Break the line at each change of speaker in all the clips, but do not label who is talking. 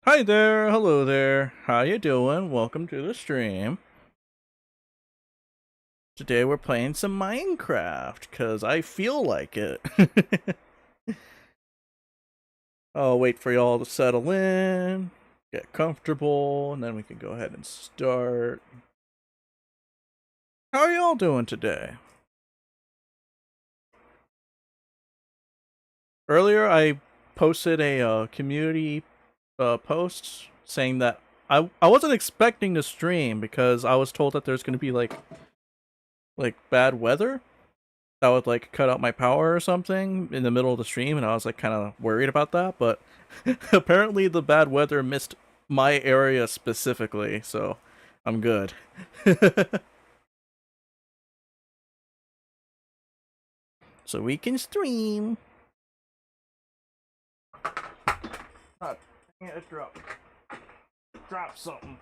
Hi there, hello there, how you doing? Welcome to the stream. Today we're playing some Minecraft, cause I feel like it. I'll wait for y'all to settle in, get comfortable, and then we can go ahead and start. How are y'all doing today? Earlier I posted a community post saying that I wasn't expecting to stream because I was told that there's gonna be like bad weather that would like cut out my power or something in the middle of the stream, and I was like kind of worried about that, but apparently the bad weather missed my area specifically, so I'm good. So we can stream. Oh, I can't drop something.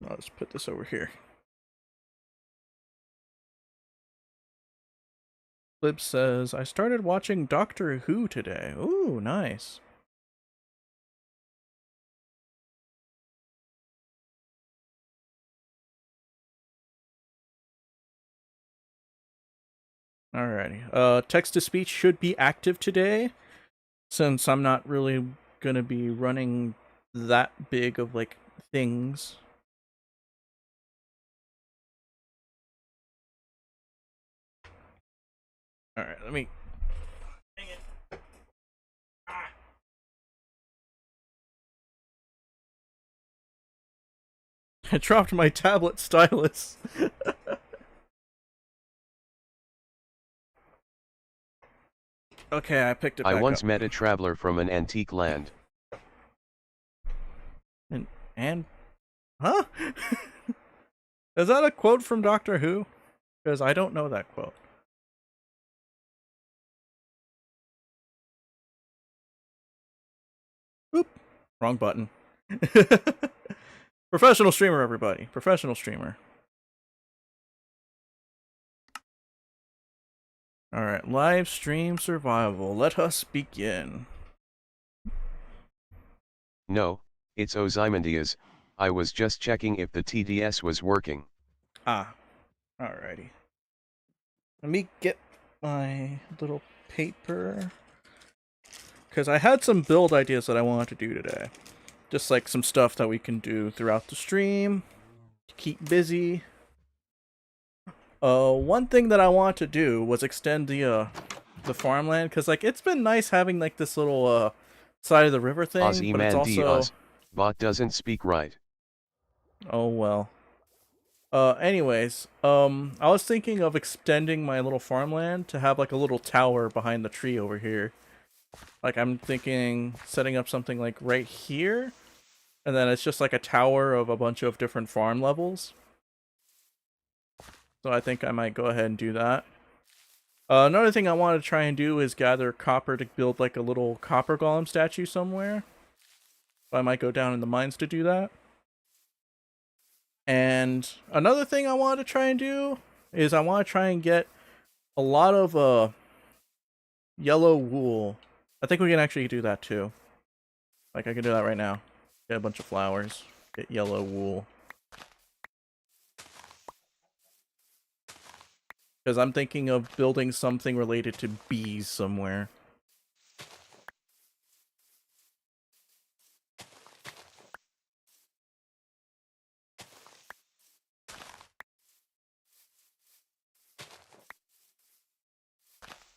I'll just put this over here. Lib says, I started watching Doctor Who today. Ooh, nice. Alrighty. Text to speech should be active today, since I'm not really gonna be running that big of like things. Alright, let me. Dang it. Ah. I dropped my tablet stylus. Okay, I picked it
I
back
once
up.
met a traveler from an antique land.
And huh? Is that a quote from Doctor Who? Because I don't know that quote. Oop, wrong button. Professional streamer, everybody. Professional streamer. Alright, live stream survival. Let us begin.
No, it's Ozymandias. I was just checking if the TDS was working.
Ah, alrighty. Let me get my little paper. Because I had some build ideas that I wanted to do today. Just like some stuff that we can do throughout the stream to keep busy. One thing that I want to do was extend the farmland, because like it's been nice having like this little side of the river thing, but it's also
Ozymandias, bot doesn't speak right.
oh well. Anyways, I was thinking of extending my little farmland to have like a little tower behind the tree over here. Like I'm thinking setting up something like right here, and then it's just like a tower of a bunch of different farm levels. So I think I might go ahead and do that. Another thing I want to try and do is gather copper to build like a little copper golem statue somewhere. I might go down in the mines to do that. And another thing I want to try and do is I want to try and get a lot of yellow wool. I think we can actually do that too. Like I can do that right now. Get a bunch of flowers. Get yellow wool. Because I'm thinking of building something related to bees somewhere.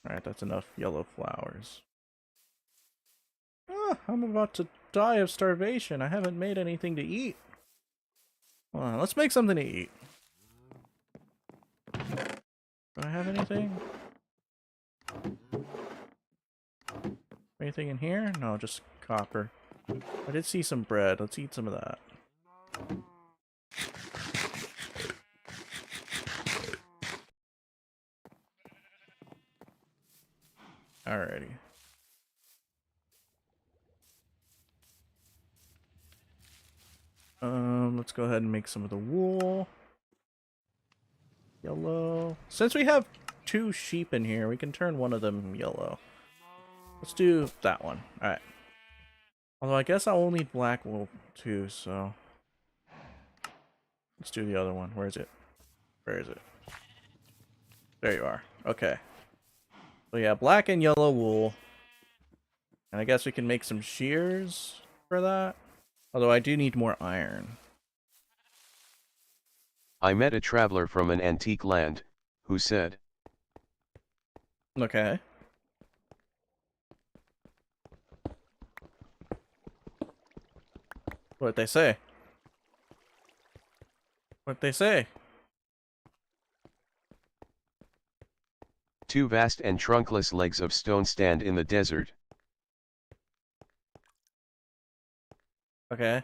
Alright, that's enough yellow flowers. Ah, I'm about to die of starvation. I haven't made anything to eat. Hold on, let's make something to eat. Do I have anything? Anything in here? No, just copper. I did see some bread. Let's eat some of that. Alrighty. Let's go ahead and make some of the wool. Yellow. Since we have 2 sheep in here, we can turn one of them yellow. Let's do that one. Alright. Although I guess I will need black wool too, so let's do the other one. Where is it? Where is it? There you are. Okay. So yeah, black and yellow wool. And I guess we can make some shears for that. Although I do need more iron.
I met a traveler from an antique land, who said,
Okay. What'd they say? What'd they say?
two vast and trunkless legs of stone stand in the desert.
Okay.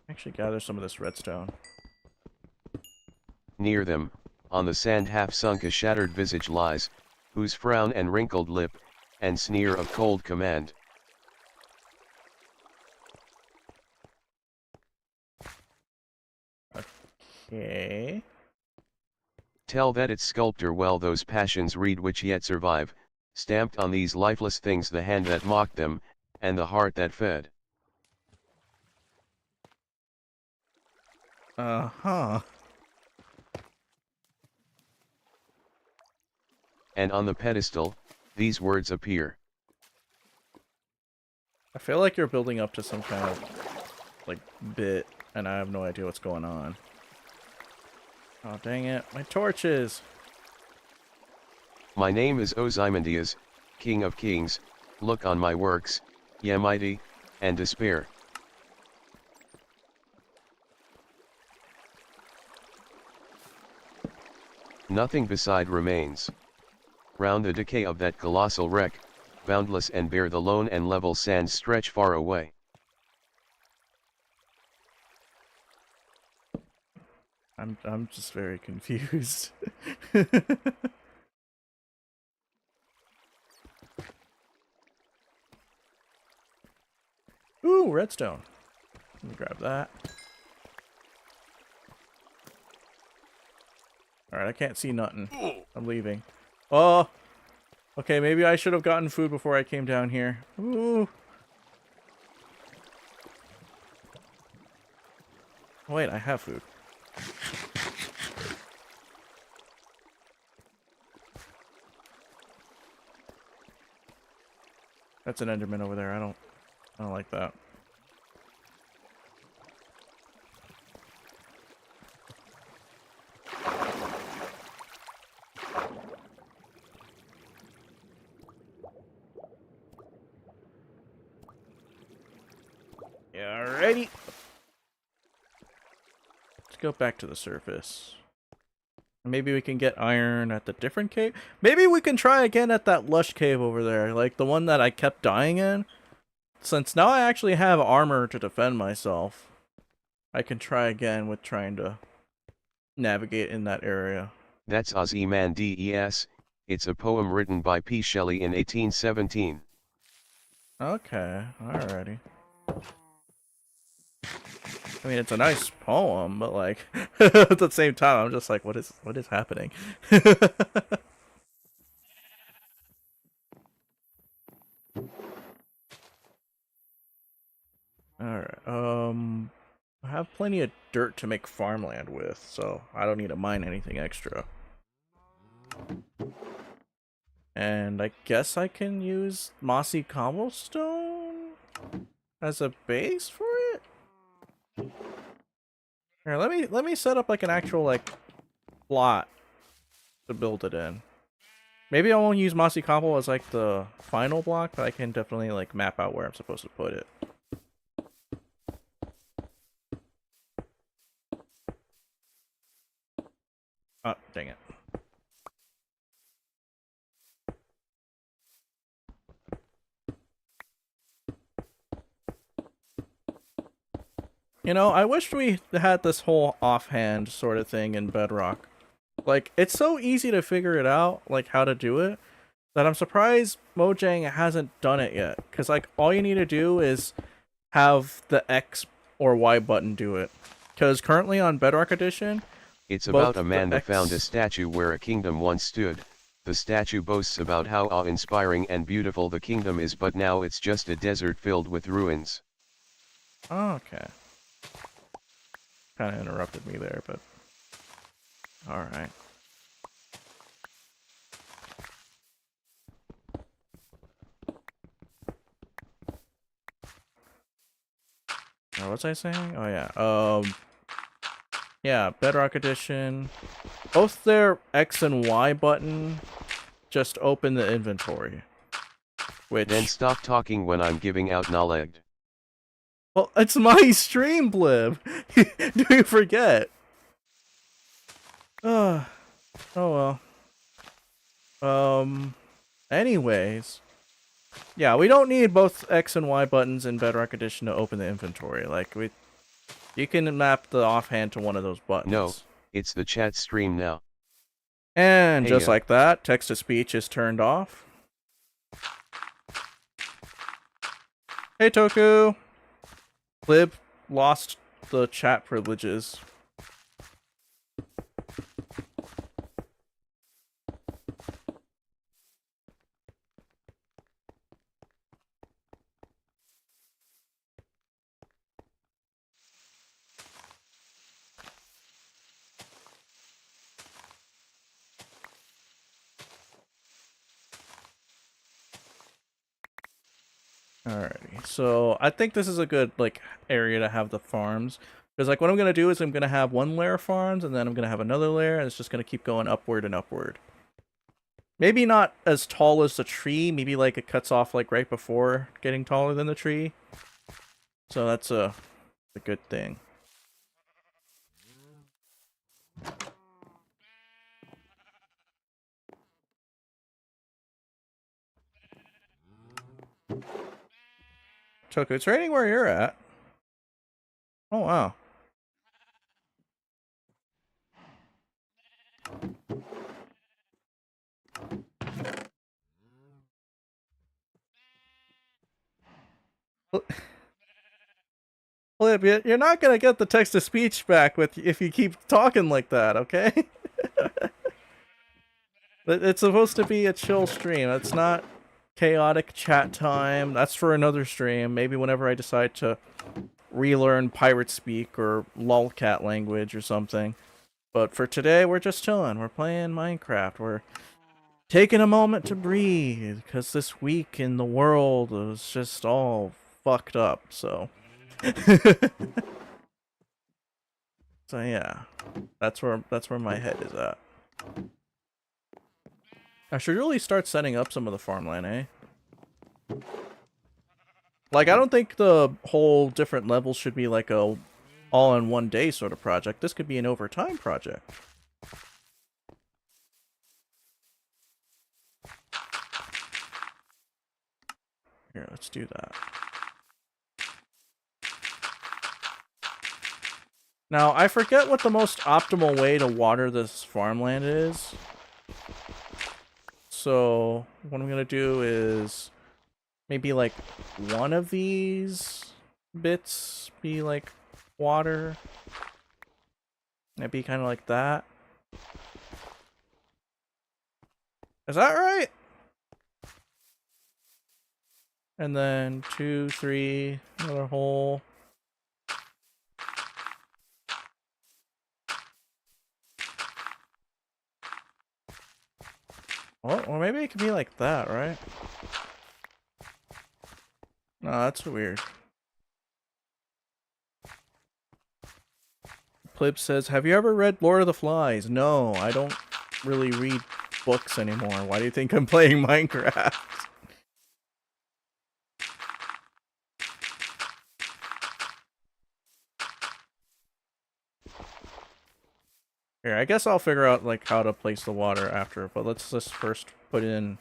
Actually gather some of this redstone.
Near them, on the sand half sunk a shattered visage lies, whose frown and wrinkled lip, and sneer of cold command.
Okay.
Tell that its sculptor well those passions read which yet survive, stamped on these lifeless things the hand that mocked them, and the heart that fed.
Uh-huh.
And on the pedestal, these words appear.
I feel like you're building up to some kind of, like, bit, and I have no idea what's going on. Oh, dang it. My torches!
My name is Ozymandias, King of Kings, look on my works, ye mighty, and despair. Nothing beside remains. Round the decay of that colossal wreck, boundless and bare the lone and level sands stretch far away.
I'm just very confused. Ooh, redstone. Let me grab that. Alright, I can't see nothing. I'm leaving. Oh! Okay, maybe I should have gotten food before I came down here. Ooh! Wait, I have food. That's an Enderman over there. I don't like that. Alrighty. Let's go back to the surface. Maybe we can get iron at the different cave. Maybe we can try again at that lush cave over there, like the one that I kept dying in. Since now I actually have armor to defend myself, I can try again with trying to navigate in that area.
That's Ozymandias, it's a poem written by P. Shelley in 1817.
Okay, alrighty. I mean, it's a nice poem, but like at the same time, I'm just like, what is happening? Alright, I have plenty of dirt to make farmland with, so I don't need to mine anything extra. And I guess I can use mossy cobblestone as a base for it? Here, let me set up like an actual like plot to build it in. Maybe I won't use mossy cobble as like the final block, but I can definitely like map out where I'm supposed to put it. Oh, dang it. You know, I wish we had this whole offhand sort of thing in Bedrock. Like, it's so easy to figure it out, like how to do it, that I'm surprised Mojang hasn't done it yet. Because, like, all you need to do is have the X or Y button do it. Because currently on Bedrock Edition,
It's
both
about a man
the
that found a
X-
statue where a kingdom once stood, The statue boasts about how awe-inspiring and beautiful the kingdom is, but now it's just a desert filled with ruins.
Okay. Kind of interrupted me there, but... Alright. What was I saying? Oh, yeah. Yeah, Bedrock Edition. Both their X and Y button just open the inventory. Which...
Then stop talking when I'm giving out knowledge.
Well, it's my stream, Blib! Do you forget? Oh well. Anyways. Yeah, we don't need both X and Y buttons in Bedrock Edition to open the inventory. Like, you can map the offhand to one of those buttons.
No, it's the chat stream now.
And
Hey,
just like that, text-to-speech is turned off. Hey, Toku! Lib lost the chat privileges. Alrighty, so I think this is a good, like, area to have the farms. Because, like, what I'm going to do is I'm going to have one layer of farms, and then I'm going to have another layer, and it's just going to keep going upward and upward. Maybe not as tall as the tree, maybe, like, it cuts off, like, right before getting taller than the tree. So that's a good thing. Toku, it's raining where you're at. Oh, wow. Flip, you're not gonna get the text-to-speech back if you keep talking like that, okay? It's supposed to be a chill stream. It's not chaotic chat time. That's for another stream. Maybe whenever I decide to relearn pirate speak or lolcat language or something. But for today, we're just chilling. We're playing Minecraft. We're taking a moment to breathe, because this week in the world was just all fucked up, so... So yeah, that's where my head is at. I should really start setting up some of the farmland, eh? Like, I don't think the whole different levels should be like a all-in-one-day sort of project. This could be an overtime project. Here, let's do that. Now, I forget what the most optimal way to water this farmland is. So, what I'm gonna do is maybe like one of these bits be like water. Maybe kind of like that. Is that right? And then 2, 3, another hole. Oh, or maybe it could be like that, right? No, that's weird. Plib says, have you ever read Lord of the Flies? No, I don't really read books anymore. Why do you think I'm playing Minecraft? Here, I guess I'll figure out like how to place the water after, but let's just first put in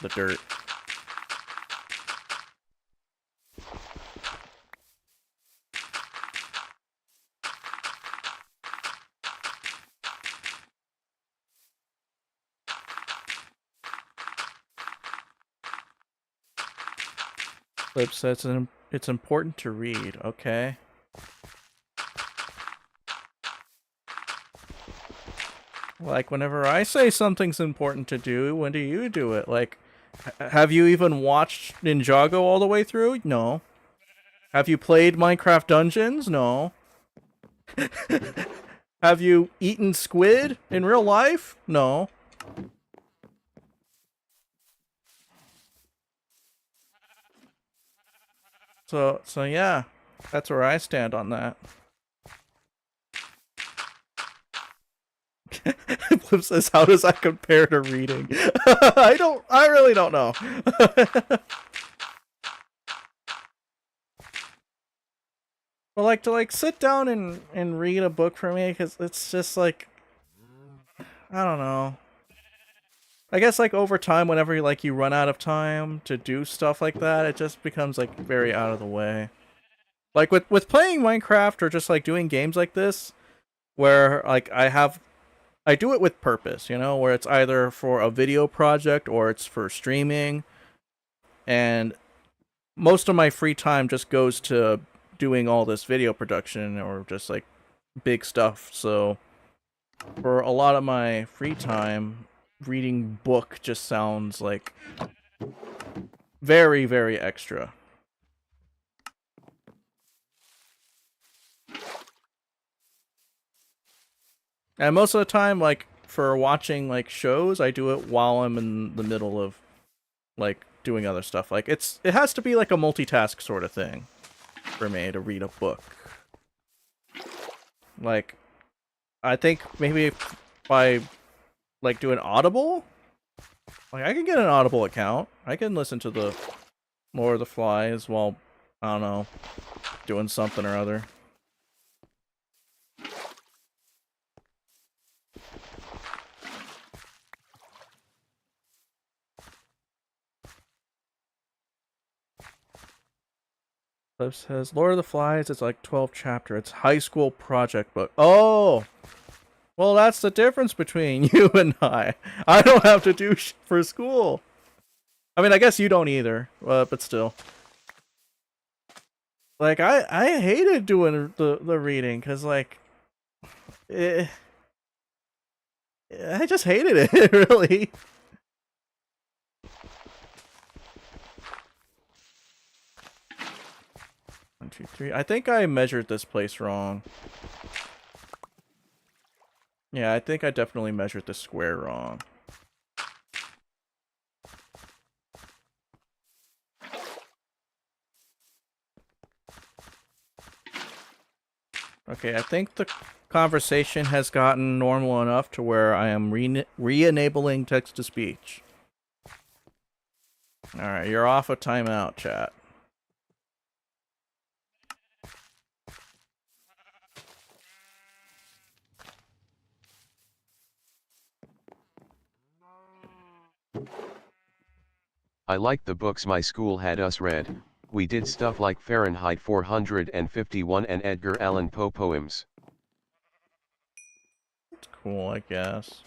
the dirt. Flip says it's important to read, okay? Like, whenever I say something's important to do, when do you do it? Like, have you even watched Ninjago all the way through? No. Have you played Minecraft Dungeons? No. Have you eaten squid in real life? No. So yeah, that's where I stand on that. Flip says, how does that compare to reading? I really don't know. But like, to like sit down and read a book for me, because it's just like, I don't know. I guess like over time, whenever like you run out of time to do stuff like that, it just becomes like very out of the way. Like with playing Minecraft or just like doing games like this, where like I do it with purpose, you know, where it's either for a video project or it's for streaming, and most of my free time just goes to doing all this video production or just like big stuff. So for a lot of my free time, reading book just sounds like very, very extra. And most of the time, like, for watching, like, shows, I do it while I'm in the middle of, like, doing other stuff. Like, it has to be, like, a multitask sort of thing for me to read a book. Like, I think maybe if I, like, do an Audible, like, I can get an Audible account. I can listen to the Lord of the Flies while, I don't know, doing something or other. Cliff says, Lord of the Flies is like 12 chapter. It's high school project book. Oh! Well, that's the difference between you and I. I don't have to do for school. I mean, I guess you don't either, but still. Like, I hated doing the reading, because, like, I just hated it, really. 1, 2, 3. I think I measured this place wrong. Yeah, I think I definitely measured the square wrong. Okay, I think the conversation has gotten normal enough to where I am re-enabling text-to-speech. Alright, you're off a timeout, chat.
I liked the books my school had us read. We did stuff like Fahrenheit 451 and Edgar Allan Poe poems.
It's cool, I guess.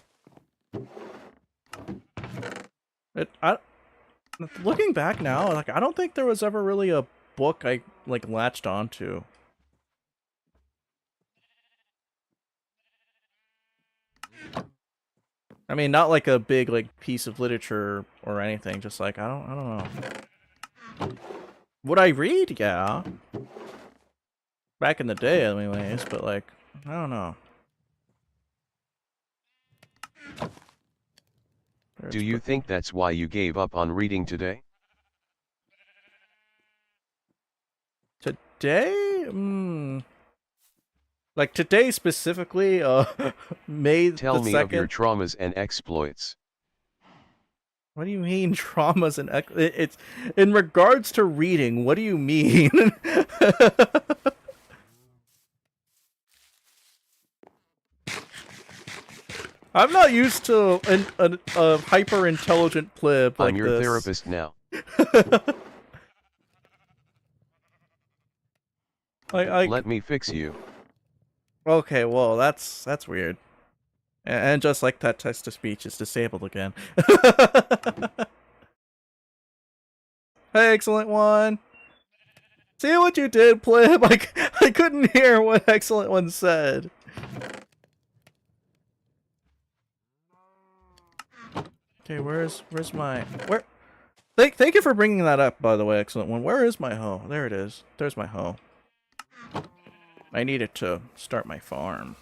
Looking back now, like, I don't think there was ever really a book I, like, latched onto. I mean, not like a big, like, piece of literature or anything, just like, I don't know. Would I read? Yeah. Back in the day, anyways, but, like, I don't know.
Do you think that's why you gave up on reading today?
Today? Like, today specifically, May the 2nd?
Tell me of your traumas and exploits.
What do you mean, traumas and it's in regards to reading? What do you mean? I'm not used to a hyper intelligent pleb like
I'm your
this.
therapist now. Let me fix you.
Okay, well, that's weird. And just like that, text-to-speech is disabled again. Hey, excellent one. See what you did, pleb? I couldn't hear what excellent one said. Okay, where's my where? Thank you for bringing that up, by the way. Excellent one. Where is my hoe? There it is. There's my hoe. I need it to start my farm.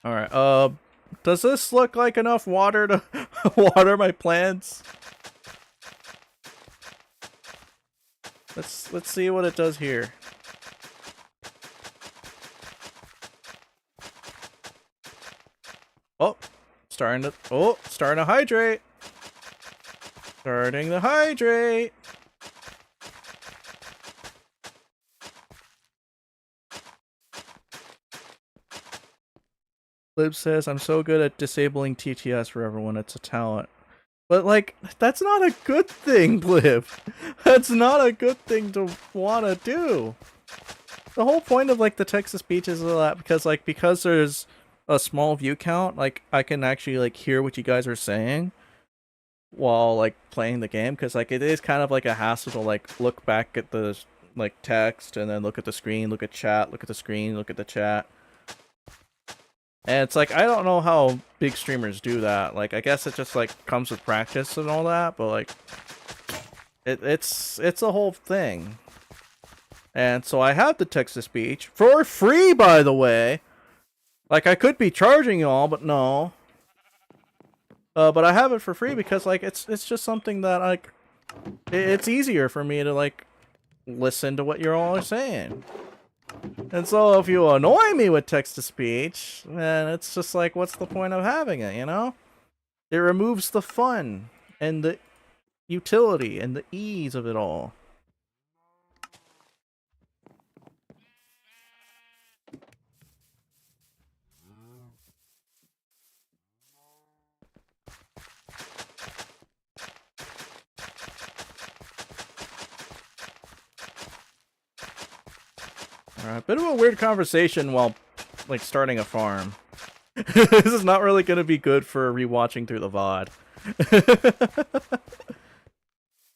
All right. Does this look like enough water to water my plants? Let's see what it does here. Oh, starting to hydrate. Starting to hydrate. Lib says, I'm so good at disabling TTS for everyone, it's a talent. But, like, that's not a good thing, Lib. That's not a good thing to want to do. The whole point of, like, the text-to-speech is that because there's a small view count, like, I can actually, like, hear what you guys are saying while, like, playing the game, because, like, it is kind of like a hassle to, like, look back at the, like, text, and then look at the screen, look at chat, look at the screen, look at the chat. And it's like, I don't know how big streamers do that. Like, I guess it just, like, comes with practice and all that, but, like, it's a whole thing. And so I have the text-to-speech for free, by the way. Like, I could be charging y'all, but no. But I have it for free because, like, it's just something that, like, it's easier for me to, like, listen to what you're all saying. And so if you annoy me with text-to-speech, then it's just like, what's the point of having it, you know? It removes the fun and the utility and the ease of it all. Alright, bit of a weird conversation while, like, starting a farm. This is not really gonna be good for rewatching through the VOD.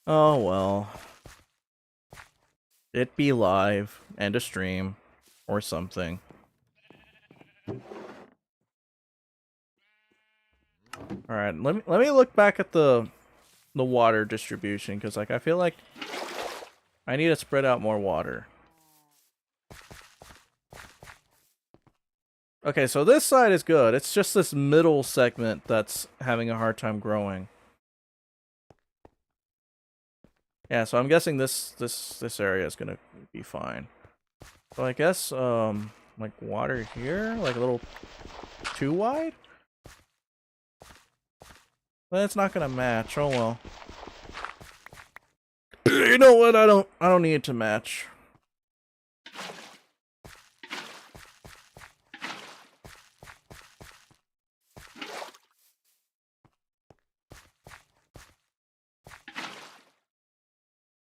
Oh well. It be live and a stream or something. Alright, let me look back at the water distribution, because, like, I feel like I need to spread out more water. Okay, so this side is good. It's just this middle segment that's having a hard time growing. Yeah, so I'm guessing this area is gonna be fine. So I guess like water here, like a little too wide. But it's not gonna match. Oh well. You know what? I don't need it to match.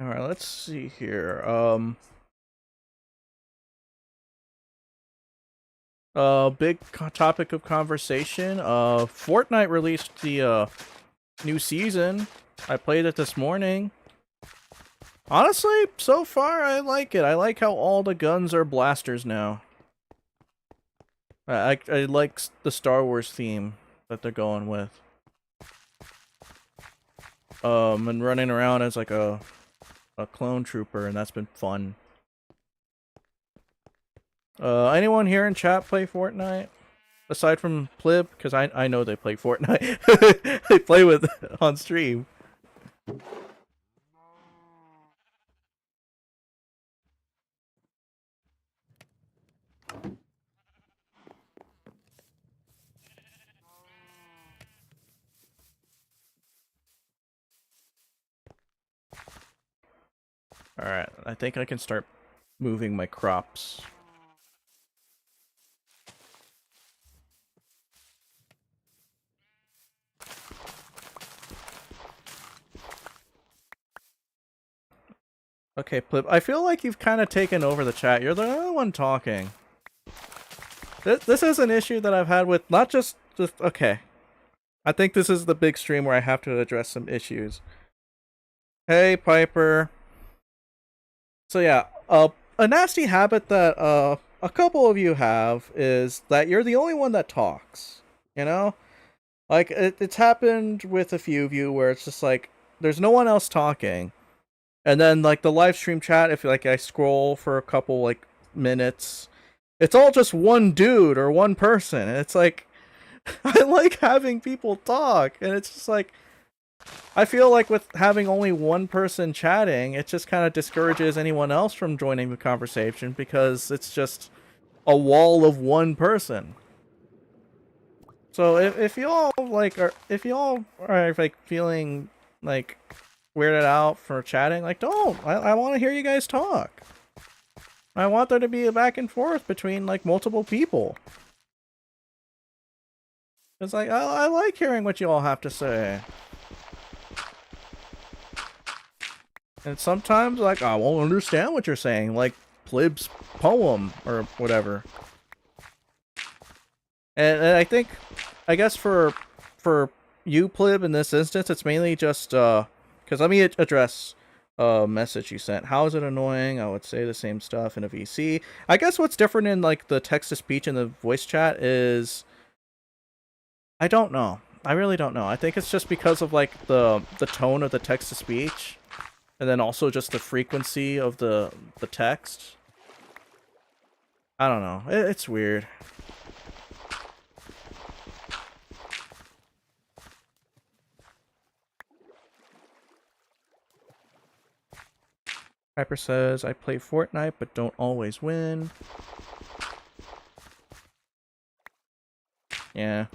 Alright, let's see here. Big topic of conversation. Fortnite released the new season. I played it this morning. Honestly, so far I like it. I like how all the guns are blasters now. I like the Star Wars theme that they're going with. And running around as like a clone trooper, and that's been fun. Anyone here in chat play Fortnite? Aside from Plib, because I know they play Fortnite. They play with on stream. Alright, I think I can start moving my crops. Okay, Plib, I feel like you've kind of taken over the chat. You're the only one talking. This is an issue that I've had with not just okay. I think this is the big stream where I have to address some issues. Hey, Piper. So yeah, a nasty habit that a couple of you have is that you're the only one that talks You know? Like, it's happened with a few of you where it's just like, there's no one else talking. And then, like, the live stream chat, if, like, I scroll for a couple, like, minutes, it's all just one dude or one person. And it's like, I like having people talk. And it's just like, I feel like with having only one person chatting, it just kind of discourages anyone else from joining the conversation because it's just a wall of one person. So if y'all like are if y'all are like feeling like weirded out for chatting, like don't. I want to hear you guys talk. I want there to be a back and forth between like multiple people. It's like I like hearing what you all have to say. And sometimes like I won't understand what you're saying, like Plib's poem or whatever. And I think, I guess for you, Plib, in this instance, it's mainly just, because let me address a message you sent. How is it annoying? I would say the same stuff in a VC. I guess what's different in, like, the text-to-speech and the voice chat is, I don't know. I really don't know. I think it's just because of, like, the tone of the text-to-speech, and then also just the frequency of the text. I don't know. It's weird. Piper says, I play Fortnite, but don't always win. Yeah.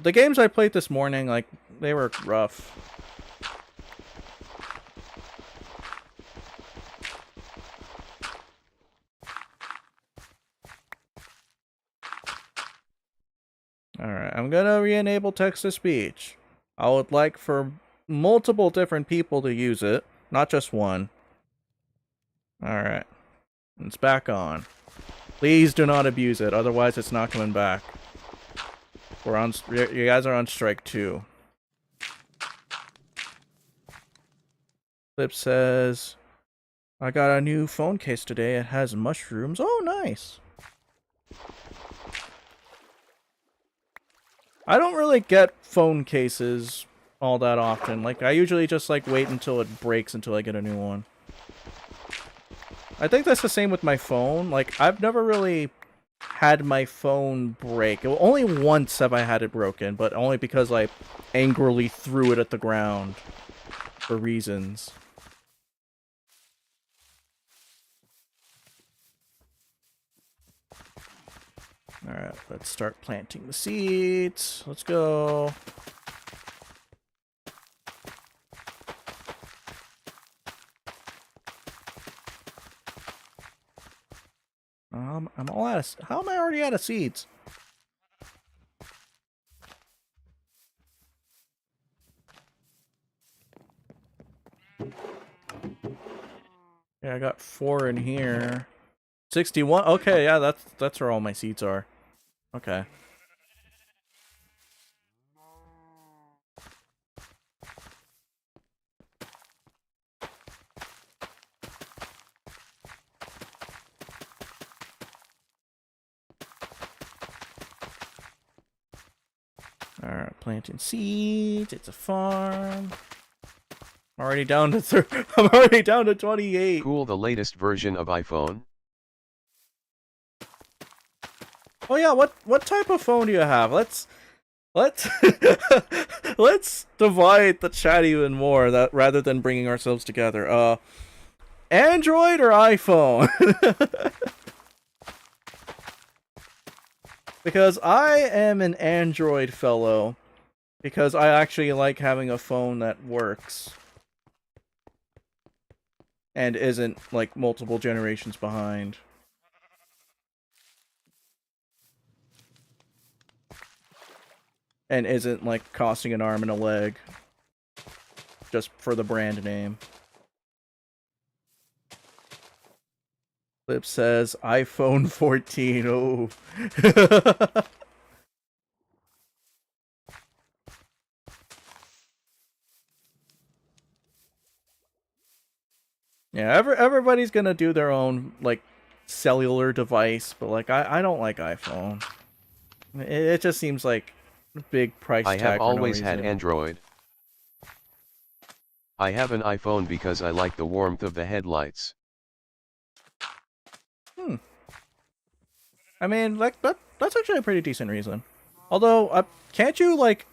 The games I played this morning, like, they were rough. Alright, I'm gonna re-enable text-to-speech. I would like for multiple different people to use it, not just one. Alright. It's back on. Please do not abuse it, otherwise it's not coming back. We're on. You guys are on strike 2. Flip says, I got a new phone case today. It has mushrooms. Oh, nice. I don't really get phone cases all that often. Like, I usually just, like, wait until it breaks until I get a new one. I think that's the same with my phone. Like, I've never really had my phone break. Only once have I had it broken, but only because I angrily threw it at the ground for reasons. Alright, let's start planting the seeds. Let's go. I'm all out of... How am I already out of seeds? Yeah, I got 4 in here. 61? Okay, yeah, that's where all my seeds are. Okay. Alright, planting seeds. It's a farm. I'm already down to I'm already down to 28.
Cool, the latest version of iPhone.
Oh yeah, what type of phone do you have? Let's let's divide the chat even more that rather than bringing ourselves together. Android or iPhone? Because I am an Android fellow. Because I actually like having a phone that works. And isn't, like, multiple generations behind. And isn't, like, costing an arm and a leg. Just for the brand name. Flip says, iPhone 14, oh. Yeah, everybody's gonna do their own, like, cellular device, but, like, I don't like iPhone. It just seems like a big price
I have
tag for no
always had
reason.
Android. I have an iPhone because I like the warmth of the headlights.
I mean, like that's actually a pretty decent reason. Although, can't you like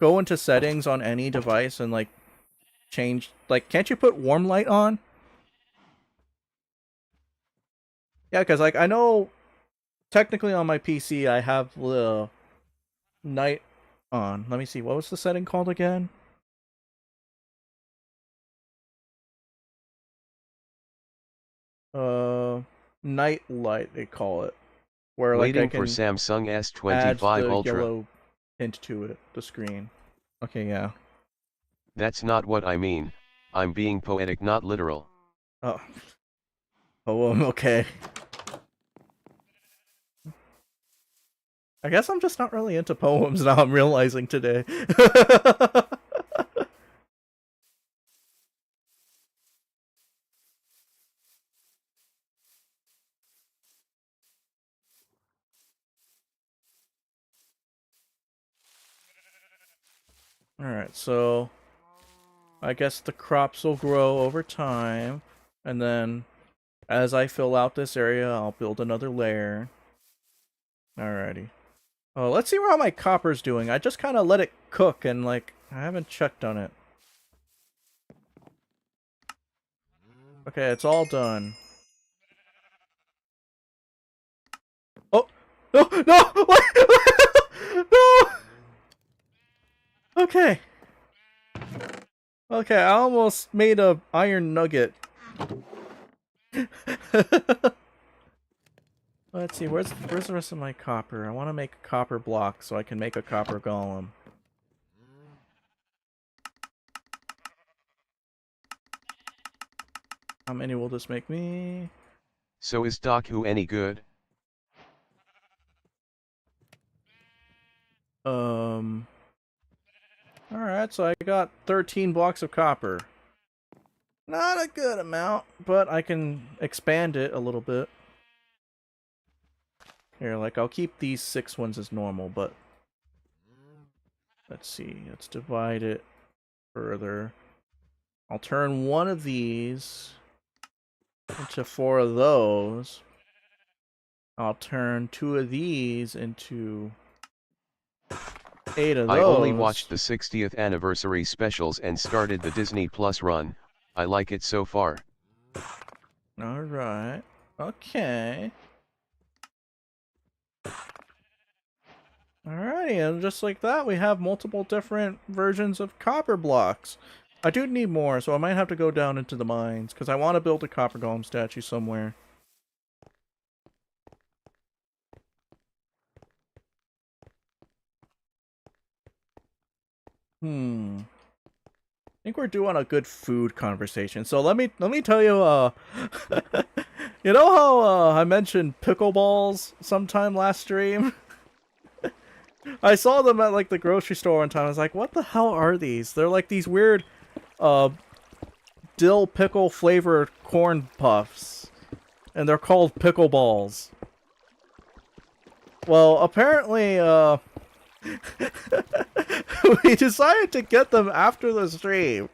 go into settings on any device and like change? Like, can't you put warm light on? Yeah, because like I know technically on my PC I have the night on. Let me see. What was the setting called again? Uh, night light they call it, where like I
Waiting for
can
Samsung
add
S25
the
Ultra.
yellow hint to it, the screen. Okay, yeah.
That's not what I mean, I'm being poetic, not literal.
Oh, oh, okay. I guess I'm just not really into poems now. I'm realizing today. All right, so I guess the crops will grow over time, and then as I fill out this area, I'll build another layer. Alrighty. Oh, let's see how my copper's doing. I just kind of let it cook, and like I haven't checked on it. Okay, it's all done. Oh no no no! Okay. Okay, I almost made a iron nugget. Let's see, where's the rest of my copper? I want to make a copper block so I can make a copper golem. How many will this make me?
So is Doc Who any good?
Alright, so I got 13 blocks of copper. Not a good amount, but I can expand it a little bit. Here, like, I'll keep these 6 ones as normal, but... Let's see, let's divide it further. I'll turn one of these into 4 of those. I'll turn 2 of these into 8 of those.
I only watched the 60th anniversary specials and started the Disney Plus run, I like it so far.
Alright. Okay. Alrighty, and just like that, we have multiple different versions of copper blocks. I do need more, so I might have to go down into the mines, because I want to build a copper golem statue somewhere. I think we're due on a good food conversation. So let me tell you, you know how I mentioned pickleballs sometime last stream? I saw them at like the grocery store one time. I was like, what the hell are these? They're like these weird dill pickle flavored corn puffs. And they're called pickleballs. Well, apparently we decided to get them after the stream.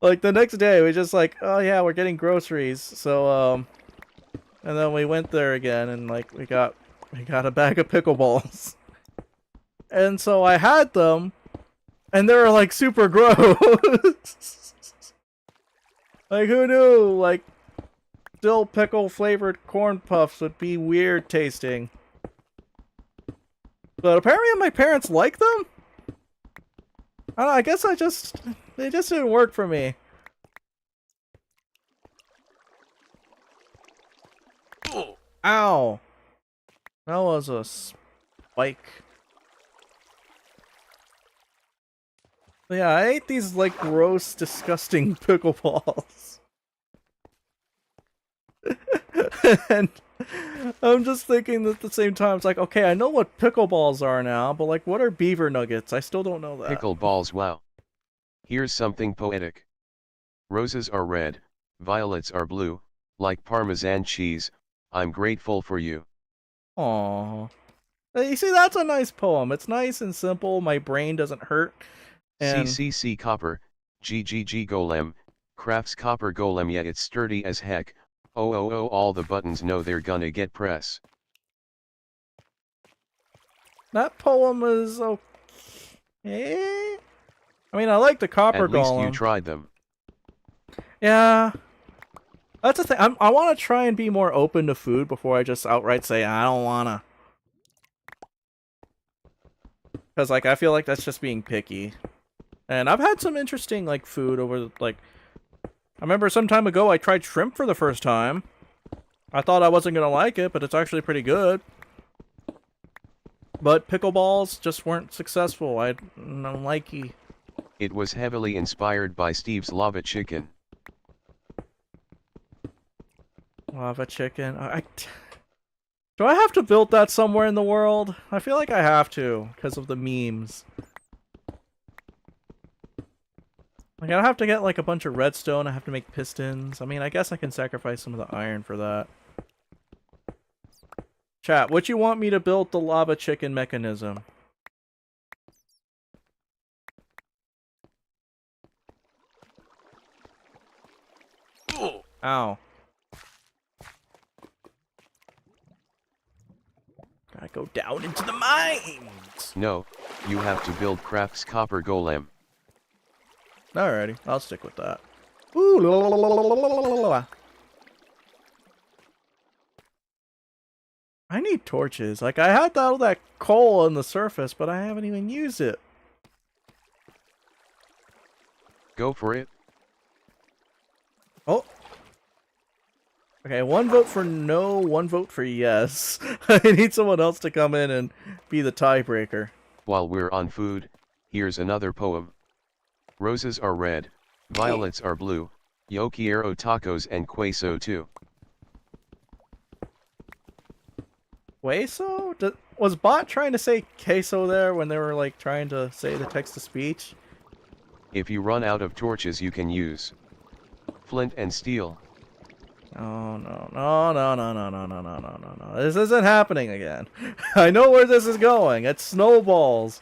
Like the next day we just like, oh yeah, we're getting groceries. So and then we went there again and like we got a bag of pickleballs. And so I had them and they were like super gross. Like who knew like dill pickle flavored corn puffs would be weird tasting. But apparently my parents like them? I don't know, I guess they just didn't work for me. Ow! That was a spike. But yeah, I ate these like gross, disgusting pickleballs. And I'm just thinking at the same time, it's like, okay, I know what pickleballs are now, but like, what are beaver nuggets? I still don't know that.
Pickle balls, wow. Here's something poetic. Roses are red, violets are blue, like Parmesan cheese, I'm grateful for you.
Aww. You see, that's a nice poem. It's nice and simple. My brain doesn't hurt. And
CCC Copper, GGG Golem, crafts Copper Golem yet it's sturdy as heck, oh all the buttons know they're gonna get press.
that poem is okay. I mean, I like the copper
At least
golem.
you tried them.
Yeah. That's the thing. I want to try and be more open to food before I just outright say I don't wanna. Because, like, I feel like that's just being picky. And I've had some interesting, like, food over, like... I remember some time ago I tried shrimp for the first time. I thought I wasn't gonna like it, but it's actually pretty good. But pickleballs just weren't successful. I don't like it.
It was heavily inspired by Steve's lava chicken.
Lava chicken. Do I have to build that somewhere in the world? I feel like I have to, because of the memes. Like, I have to get, like, a bunch of redstone. I have to make pistons. I mean, I guess I can sacrifice some of the iron for that. Chat, what you want me to build the lava chicken mechanism? Ow. Gotta go down into the mines!
No, you have to build crafts Copper Golem.
Alrighty, I'll stick with that. Ooh, la, la, la, la, la, la, la, la. I need torches. Like, I had all that coal on the surface, but I haven't even used it.
Go for it.
Oh. Okay, 1 vote for no, 1 vote for yes. I need someone else to come in and be the tiebreaker.
While we're on food, here's another poem. Roses are red, violets are blue, yo quiero tacos and queso too.
Queso? Was Bot trying to say queso there when they were, like, trying to say the text-to-speech?
If you run out of torches you can use flint and steel.
Oh, no. No, no, no, no, no, no, no, no, no, no. This isn't happening again. I know where this is going. It snowballs.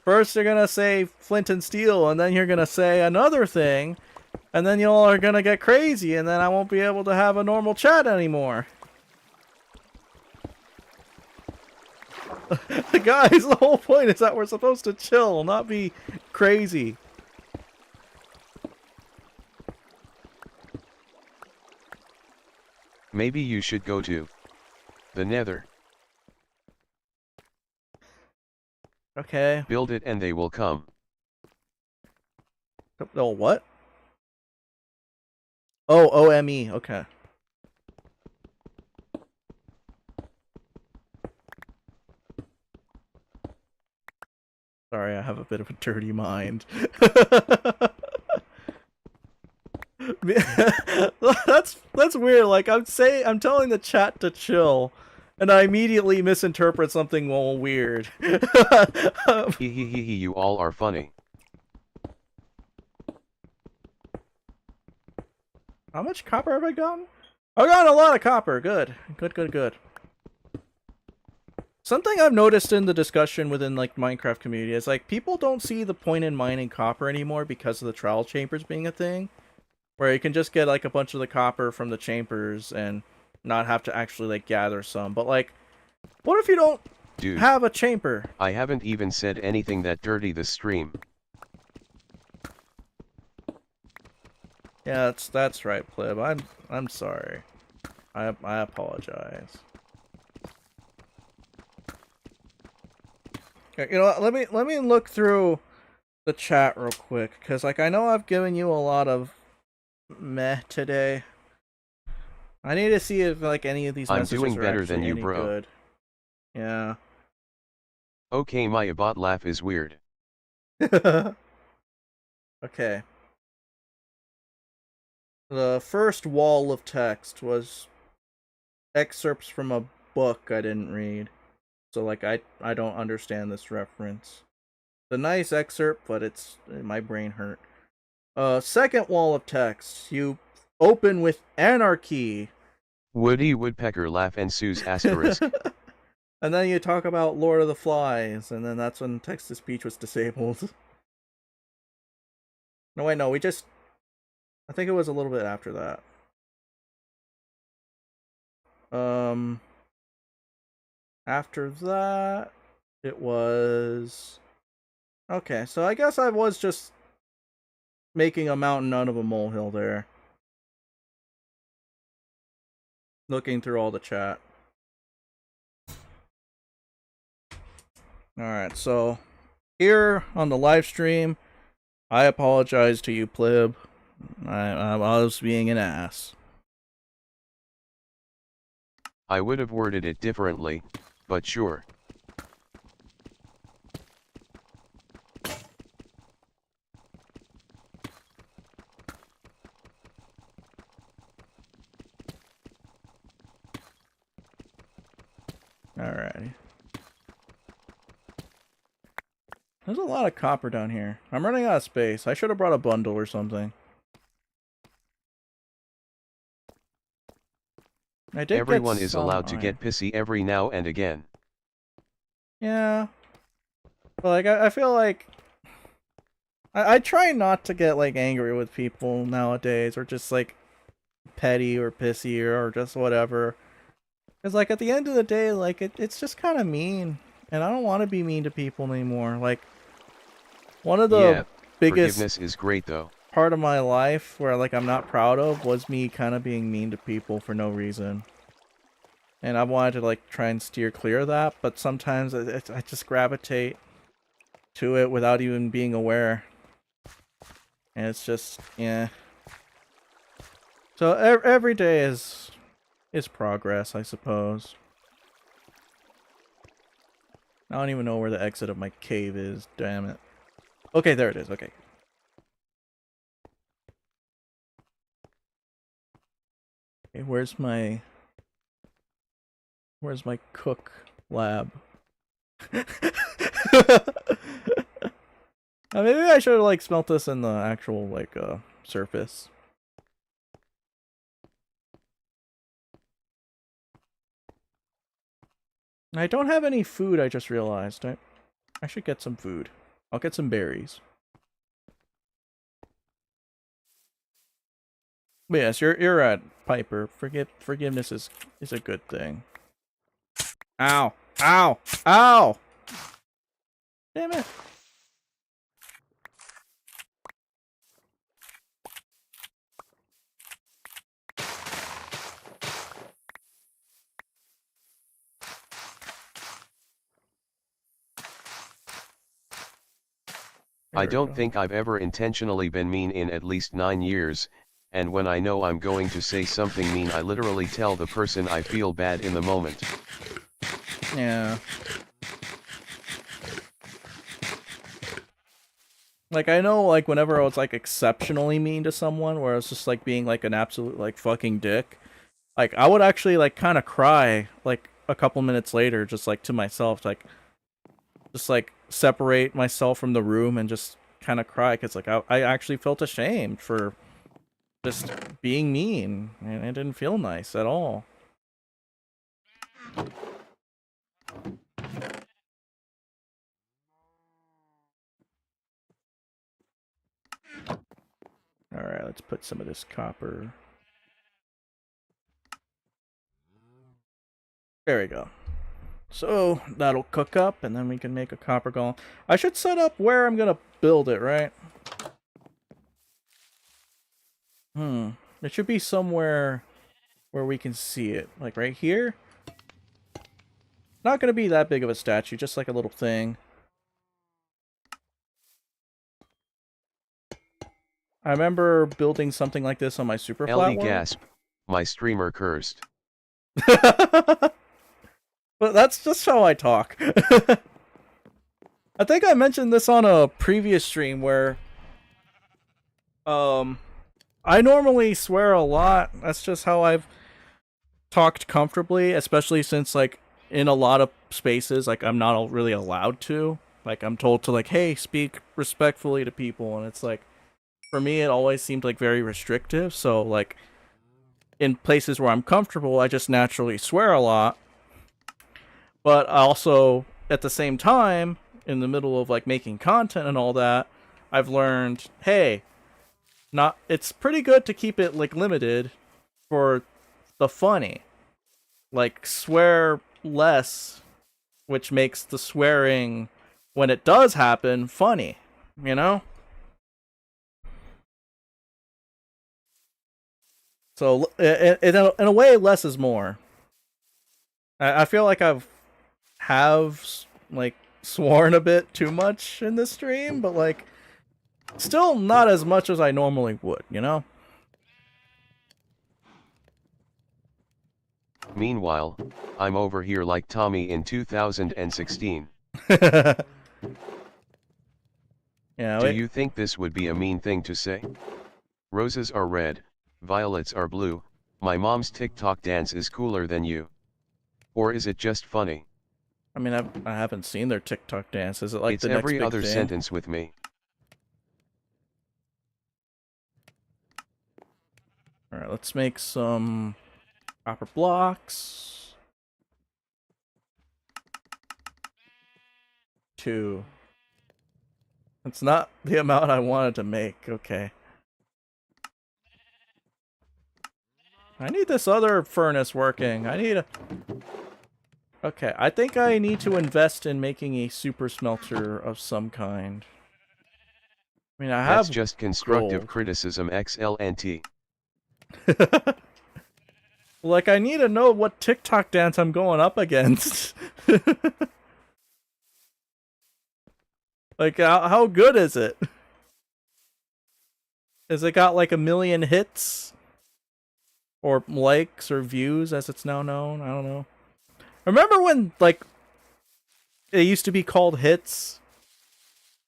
First you're gonna say flint and steel, and then you're gonna say another thing, and then y'all are gonna get crazy, and then I won't be able to have a normal chat anymore. Guys, the whole point is that we're supposed to chill, not be crazy.
Maybe you should go to the Nether.
Okay.
Build it and they will come.
Oh, what? Oh, O-M-E, okay. Sorry, I have a bit of a dirty mind. that's weird. Like, I'm telling the chat to chill, and I immediately misinterpret something all weird.
Hehehehe, you all are funny.
How much copper have I gotten? I got a lot of copper. Good. Good, good, good. Something I've noticed in the discussion within, like, Minecraft community is, like, people don't see the point in mining copper anymore because of the trial chambers being a thing. Where you can just get, like, a bunch of the copper from the chambers and not have to actually, like, gather some. But, like, what if you don't have a chamber?
I haven't even said anything that dirty this stream.
Yeah, that's right, Plib. I'm sorry. I apologize. Okay, you know what? Let me look through the chat real quick, because, like, I know I've given you a lot of meh today. I need to see if, like, any of these messages
I'm doing
are
better
actually
than you,
any
bro.
good. Yeah.
Okay, my bot laugh is weird.
Okay. The first wall of text was excerpts from a book I didn't read. So, like, I don't understand this reference. It's a nice excerpt, but my brain hurt. Second wall of text. You open with anarchy.
Woody Woodpecker laugh ensues asterisk.
And then you talk about Lord of the Flies, and then that's when text-to-speech was disabled. No, wait, no, I think it was a little bit after that. After that, it was... Okay, so I guess I was just making a mountain out of a molehill there. Looking through all the chat. Alright, so here on the live stream, I apologize to you, pleb. I was being an ass.
I would have worded it differently, but sure.
Alrighty. There's a lot of copper down here. I'm running out of space. I should have brought a bundle or something.
Everyone is allowed to get pissy every now and again.
Yeah. But like, I feel like... I try not to get like angry with people nowadays, or just like petty or pissy or just whatever. Because like at the end of the day, like it's just kind of mean. And I don't want to be mean to people anymore. Like, one of the biggest
forgiveness is great though.
Part of my life where like I'm not proud of was me kind of being mean to people for no reason. And I wanted to like try and steer clear of that, but sometimes I just gravitate to it without even being aware. And it's just, yeah. So every day is progress, I suppose. I don't even know where the exit of my cave is, damn it. Okay, there it is, okay. Okay, where's my cook lab? Maybe I should have like smelt this in the actual like surface. I don't have any food, I just realized. I should get some food. I'll get some berries. But yes, you're right, Piper. Forgiveness is a good thing. Ow! Ow! Ow! Damn it!
I don't think I've ever intentionally been mean in at least 9 years, and when I know I'm going to say something mean I literally tell the person I feel bad in the moment.
Yeah. Like, I know, like, whenever I was, like, exceptionally mean to someone, where I was just, like, being, like, an absolute, like, fucking dick, like, I would actually, like, kind of cry, like, a couple minutes later, just, like, to myself, like, just, like, separate myself from the room and just kind of cry, because, like, I actually felt ashamed for just being mean, and it didn't feel nice at all. Alright, let's put some of this copper. There we go. So, that'll cook up, and then we can make a copper golem. I should set up where I'm gonna build it, right? It should be somewhere where we can see it. Like, right here? Not gonna be that big of a statue, just like a little thing. I remember building something like this on my super flat world.
Gasp. My streamer cursed.
But that's just how I talk. I think I mentioned this on a previous stream where I normally swear a lot. That's just how I've talked comfortably, especially since like in a lot of spaces like I'm not really allowed to. Like I'm told to like, hey, speak respectfully to people, and it's like for me it always seemed like very restrictive. So like in places where I'm comfortable, I just naturally swear a lot. But also, at the same time, in the middle of like making content and all that, I've learned, hey, not it's pretty good to keep it like limited for the funny. Like swear less, which makes the swearing when it does happen funny, you know? So in a way, less is more. I feel like have like sworn a bit too much in this stream, but like still not as much as I normally would, you know?
Meanwhile, I'm over here like Tommy in 2016.
Yeah,
Do you think this would be a mean thing to say? Roses are red, violets are blue, my mom's TikTok dance is cooler than you. Or is it just funny?
I mean, I haven't seen their TikTok dance. Is it like
It's
the next
every
big
other
thing?
sentence with me.
Alright, let's make some copper blocks. 2. That's not the amount I wanted to make. Okay. I need this other furnace working. I need a... Okay, I think I need to invest in making a super smelter of some kind. I mean, I have
That's just constructive
gold.
criticism XLNT.
Like, I need to know what TikTok dance I'm going up against. Like, how good is it? Has it got like 1,000,000 hits? Or likes or views, as it's now known? I don't know. Remember when, like, it used to be called hits?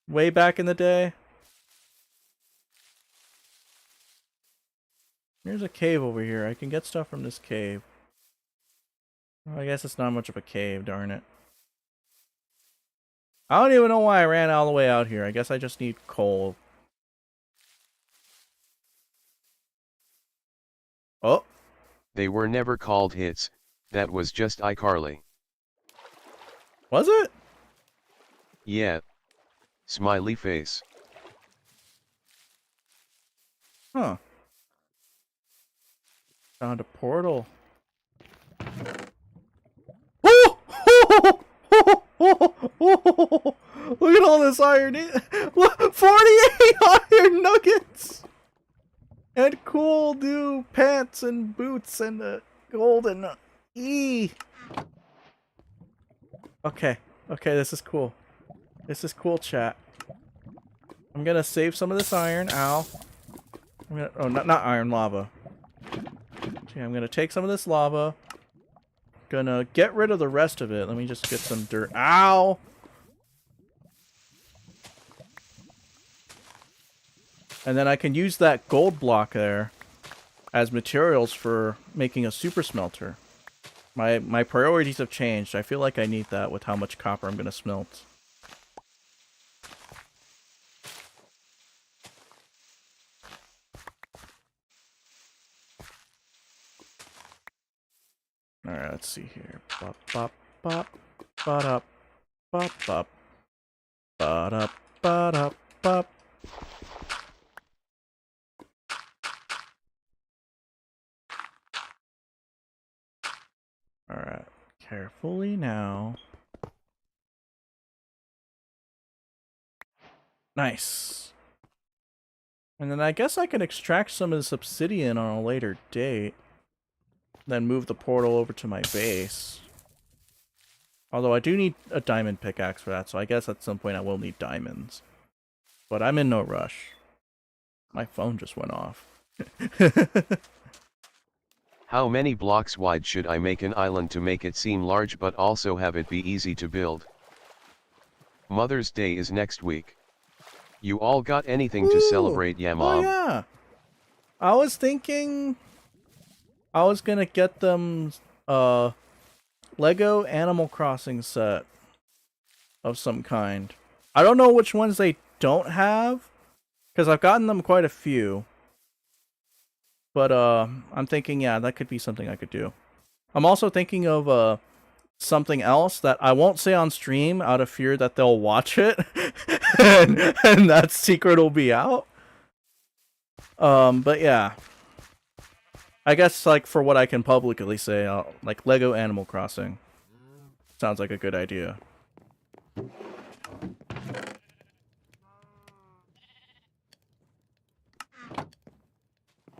Way back in the day? Here's a cave over here. I can get stuff from this cave. Well, I guess it's not much of a cave, darn it. I don't even know why I ran all the way out here. I guess I just need coal. Oh.
They were never called hits, that was just iCarly.
Was it?
Yeah. Smiley face.
Huh. Found a portal. Look at all this iron. Look, 48 iron nuggets! And cool new pants and boots and golden E. Okay. Okay, this is cool. This is cool, chat. I'm gonna save some of this iron. Ow. I'm gonna, oh, not iron, lava. Okay, I'm gonna take some of this lava. Gonna get rid of the rest of it. Let me just get some dirt. Ow! And then I can use that gold block there as materials for making a super smelter. My priorities have changed. I feel like I need that with how much copper I'm gonna smelt. Alright, let's see here. Bop, bop, bop, ba-dop, bop, bop, ba-dop, ba-dop, bop. Alright, carefully now. Nice. And then I guess I can extract some of this obsidian on a later date. Then move the portal over to my base. Although I do need a diamond pickaxe for that, so I guess at some point I will need diamonds. But I'm in no rush. My phone just went off.
How many blocks wide should I make an island to make it seem large but also have it be easy to build? Mother's Day is next week. You all got anything to celebrate, yeah, Mom?
Oh yeah. I was thinking I was gonna get them Lego Animal Crossing set of some kind. I don't know which ones they don't have, because I've gotten them quite a few. But I'm thinking, yeah, that could be something I could do. I'm also thinking of something else that I won't say on stream out of fear that they'll watch it, and that secret will be out. But yeah, I guess like for what I can publicly say, like Lego Animal Crossing sounds like a good idea.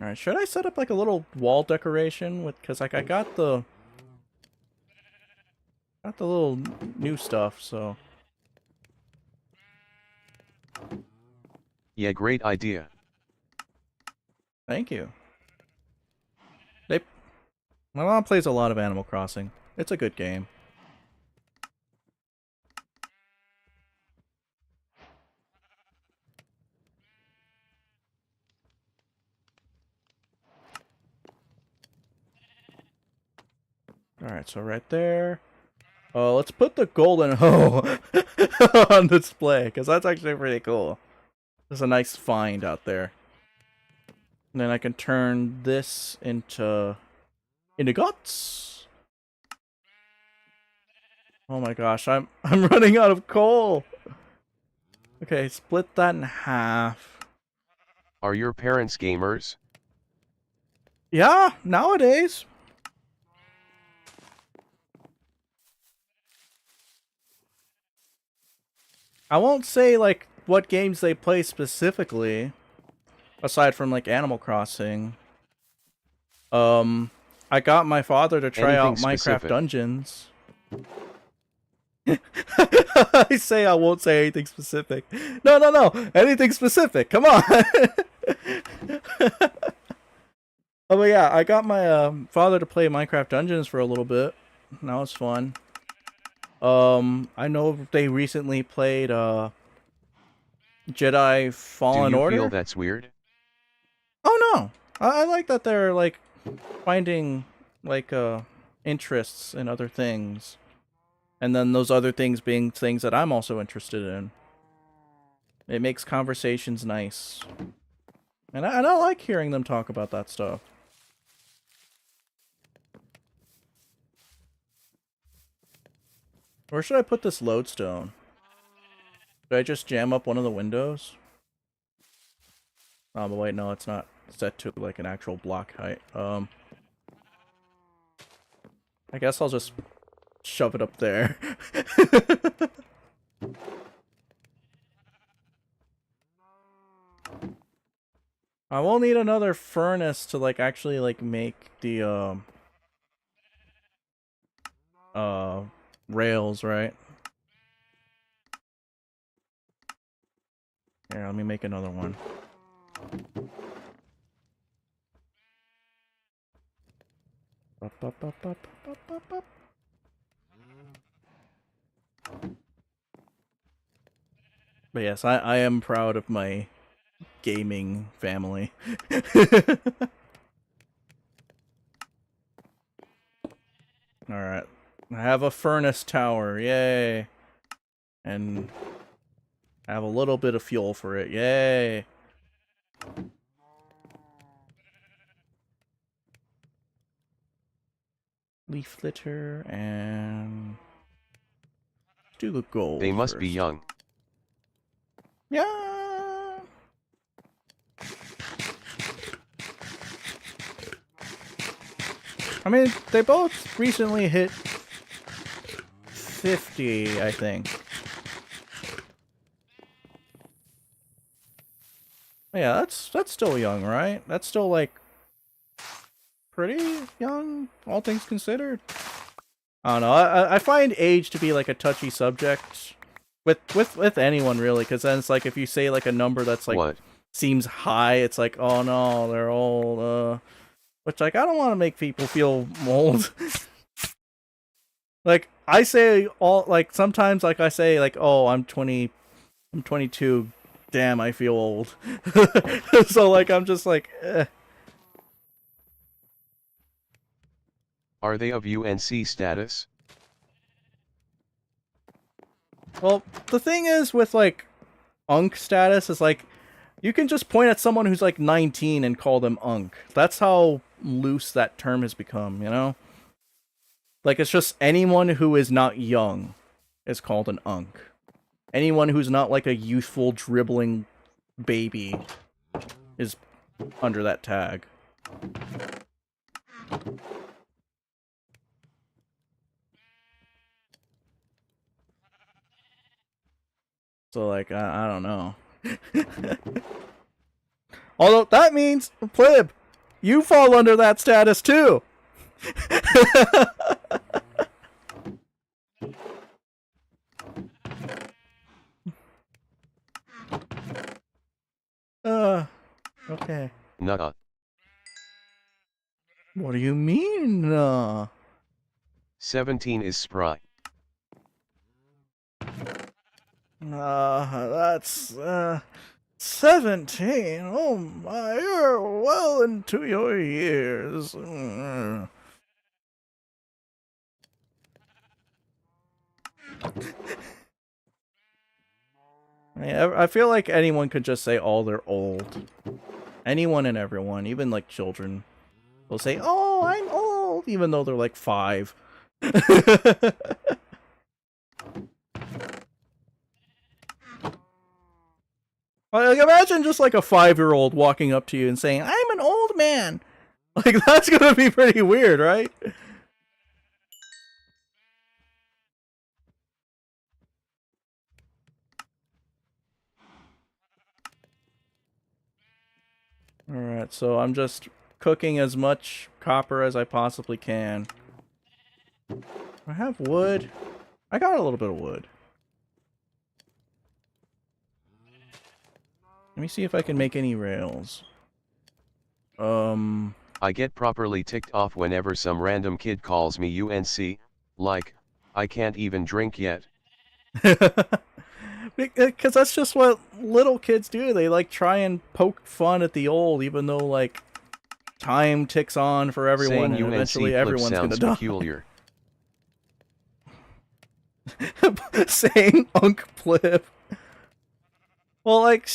All right, should I set up like a little wall decoration with? Because like I got the little new stuff, so.
Yeah, great idea.
Thank you. My mom plays a lot of Animal Crossing. It's a good game. Alright, so right there. Oh, let's put the golden hoe on display, because that's actually pretty cool. There's a nice find out there. And then I can turn this into guts. Oh my gosh, I'm running out of coal. Okay, split that in half.
Are your parents gamers?
Yeah, nowadays. I won't say like what games they play specifically, aside from like Animal Crossing. I got my father to try
Anything
out Minecraft
specific?
Dungeons. I say I won't say anything specific. No. Anything specific. Come on. Oh, but yeah, I got my father to play Minecraft Dungeons for a little bit. That was fun. I know they recently played Jedi Fallen
Do you
Order.
feel that's weird?
Oh no, I like that they're like finding like interests in other things, and then those other things being things that I'm also interested in. It makes conversations nice, and I like hearing them talk about that stuff. Where should I put this lodestone? Should I just jam up one of the windows? Oh, but wait, no, it's not set to like an actual block height. I guess I'll just shove it up there. I will need another furnace to like actually like make the rails, right? Here, let me make another one. But yes, I am proud of my gaming family. Alright. I have a furnace tower, yay! And I have a little bit of fuel for it, yay! Leaf litter and do the gold.
They must
first.
be young.
Yeah. I mean, they both recently hit 50, I think. Yeah, that's still young, right? That's still like pretty young, all things considered. I don't know. I find age to be like a touchy subject with anyone really, because then it's like if you say like a number that's like
What?
seems high, it's like, oh no, they're old. Which like I don't want to make people feel old. Like I say all like sometimes like I say like, oh, I'm 22. Damn, I feel old. So like I'm just like, eh.
Are they of UNC status?
Well, the thing is with like Unk status is like you can just point at someone who's like 19 and call them Unk. That's how loose that term has become, you know? Like, it's just anyone who is not young is called an unk. Anyone who's not like a youthful dribbling baby is under that tag. So, like, I don't know. Although, that means, Plib, you fall under that status too! Okay.
Nuh-uh.
What do you mean,
17 is spry.
That's, 17? Oh my, you're well into your years. I feel like anyone could just say, oh, they're old. Anyone and everyone, even like children, will say, oh, I'm old, even though they're like 5. Like, imagine just like a 5-year-old walking up to you and saying, I'm an old man. Like, that's gonna be pretty weird, right? Alright, so I'm just cooking as much copper as I possibly can. I have wood. I got a little bit of wood. Let me see if I can make any rails.
I get properly ticked off whenever some random kid calls me UNC, like, I can't even drink yet.
Because that's just what little kids do. They like try and poke fun at the old, even though like time ticks on for everyone,
Saying
and eventually
UNC
everyone's gonna
sounds
die.
peculiar.
Saying Unk Plib. Well, like,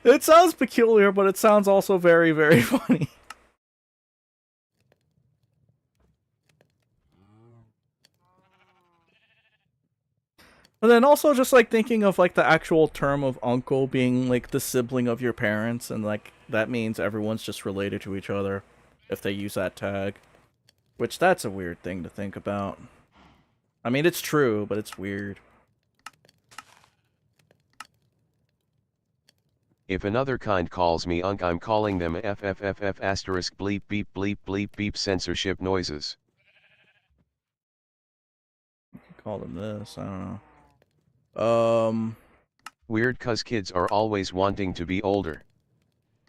it sounds peculiar, but it sounds also very, very funny. And then also just like thinking of like the actual term of uncle being like the sibling of your parents, and like that means everyone's just related to each other if they use that tag. Which that's a weird thing to think about. I mean, it's true, but it's weird.
If another kind calls me unk, I'm calling them FFFF asterisk bleep beep bleep bleep beep censorship noises.
Call them this, I don't know.
Weird cuz kids are always wanting to be older.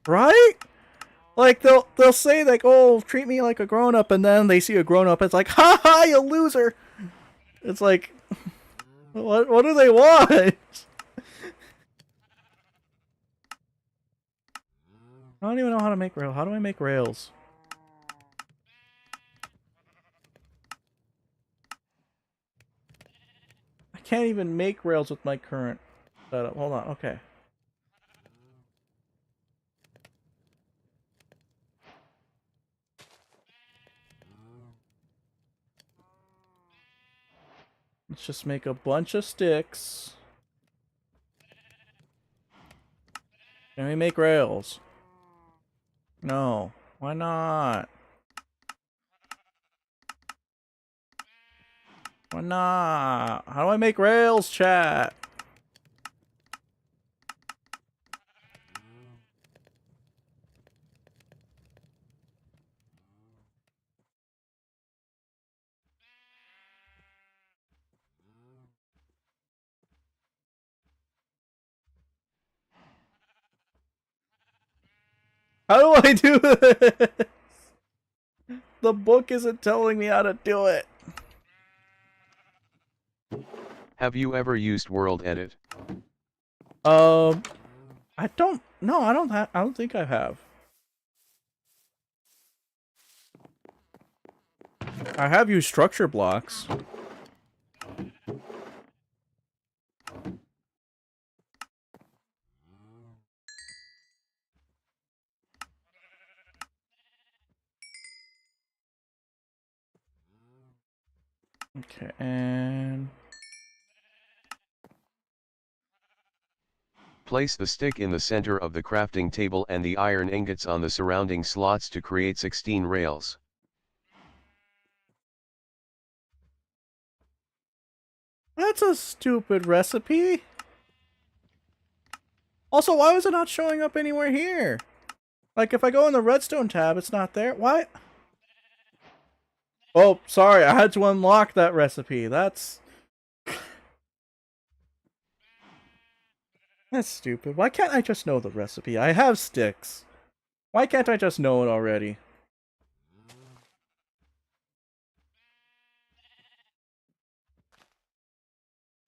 Right? Like they'll say like, "Oh, treat me like a grown up," and then they see a grown up. It's like, "Ha ha, you loser!" It's like, what do they want? I don't even know how to make rails. How do I make rails? I can't even make rails with my current setup. Hold on. Okay. Let's just make a bunch of sticks. Can we make rails? No. Why not? Why not? How do I make rails, chat? How do I do it? The book isn't telling me how to do it.
Have you ever used World Edit?
I don't. No, I don't have. I don't think I have. I have used structure blocks. Okay, and
Place the stick in the center of the crafting table and the iron ingots on the surrounding slots to create 16 rails.
that's a stupid recipe. Also, why was it not showing up anywhere here? Like, if I go in the redstone tab, it's not there. What? Oh, sorry, I had to unlock that recipe. That's stupid. Why can't I just know the recipe? I have sticks. Why can't I just know it already?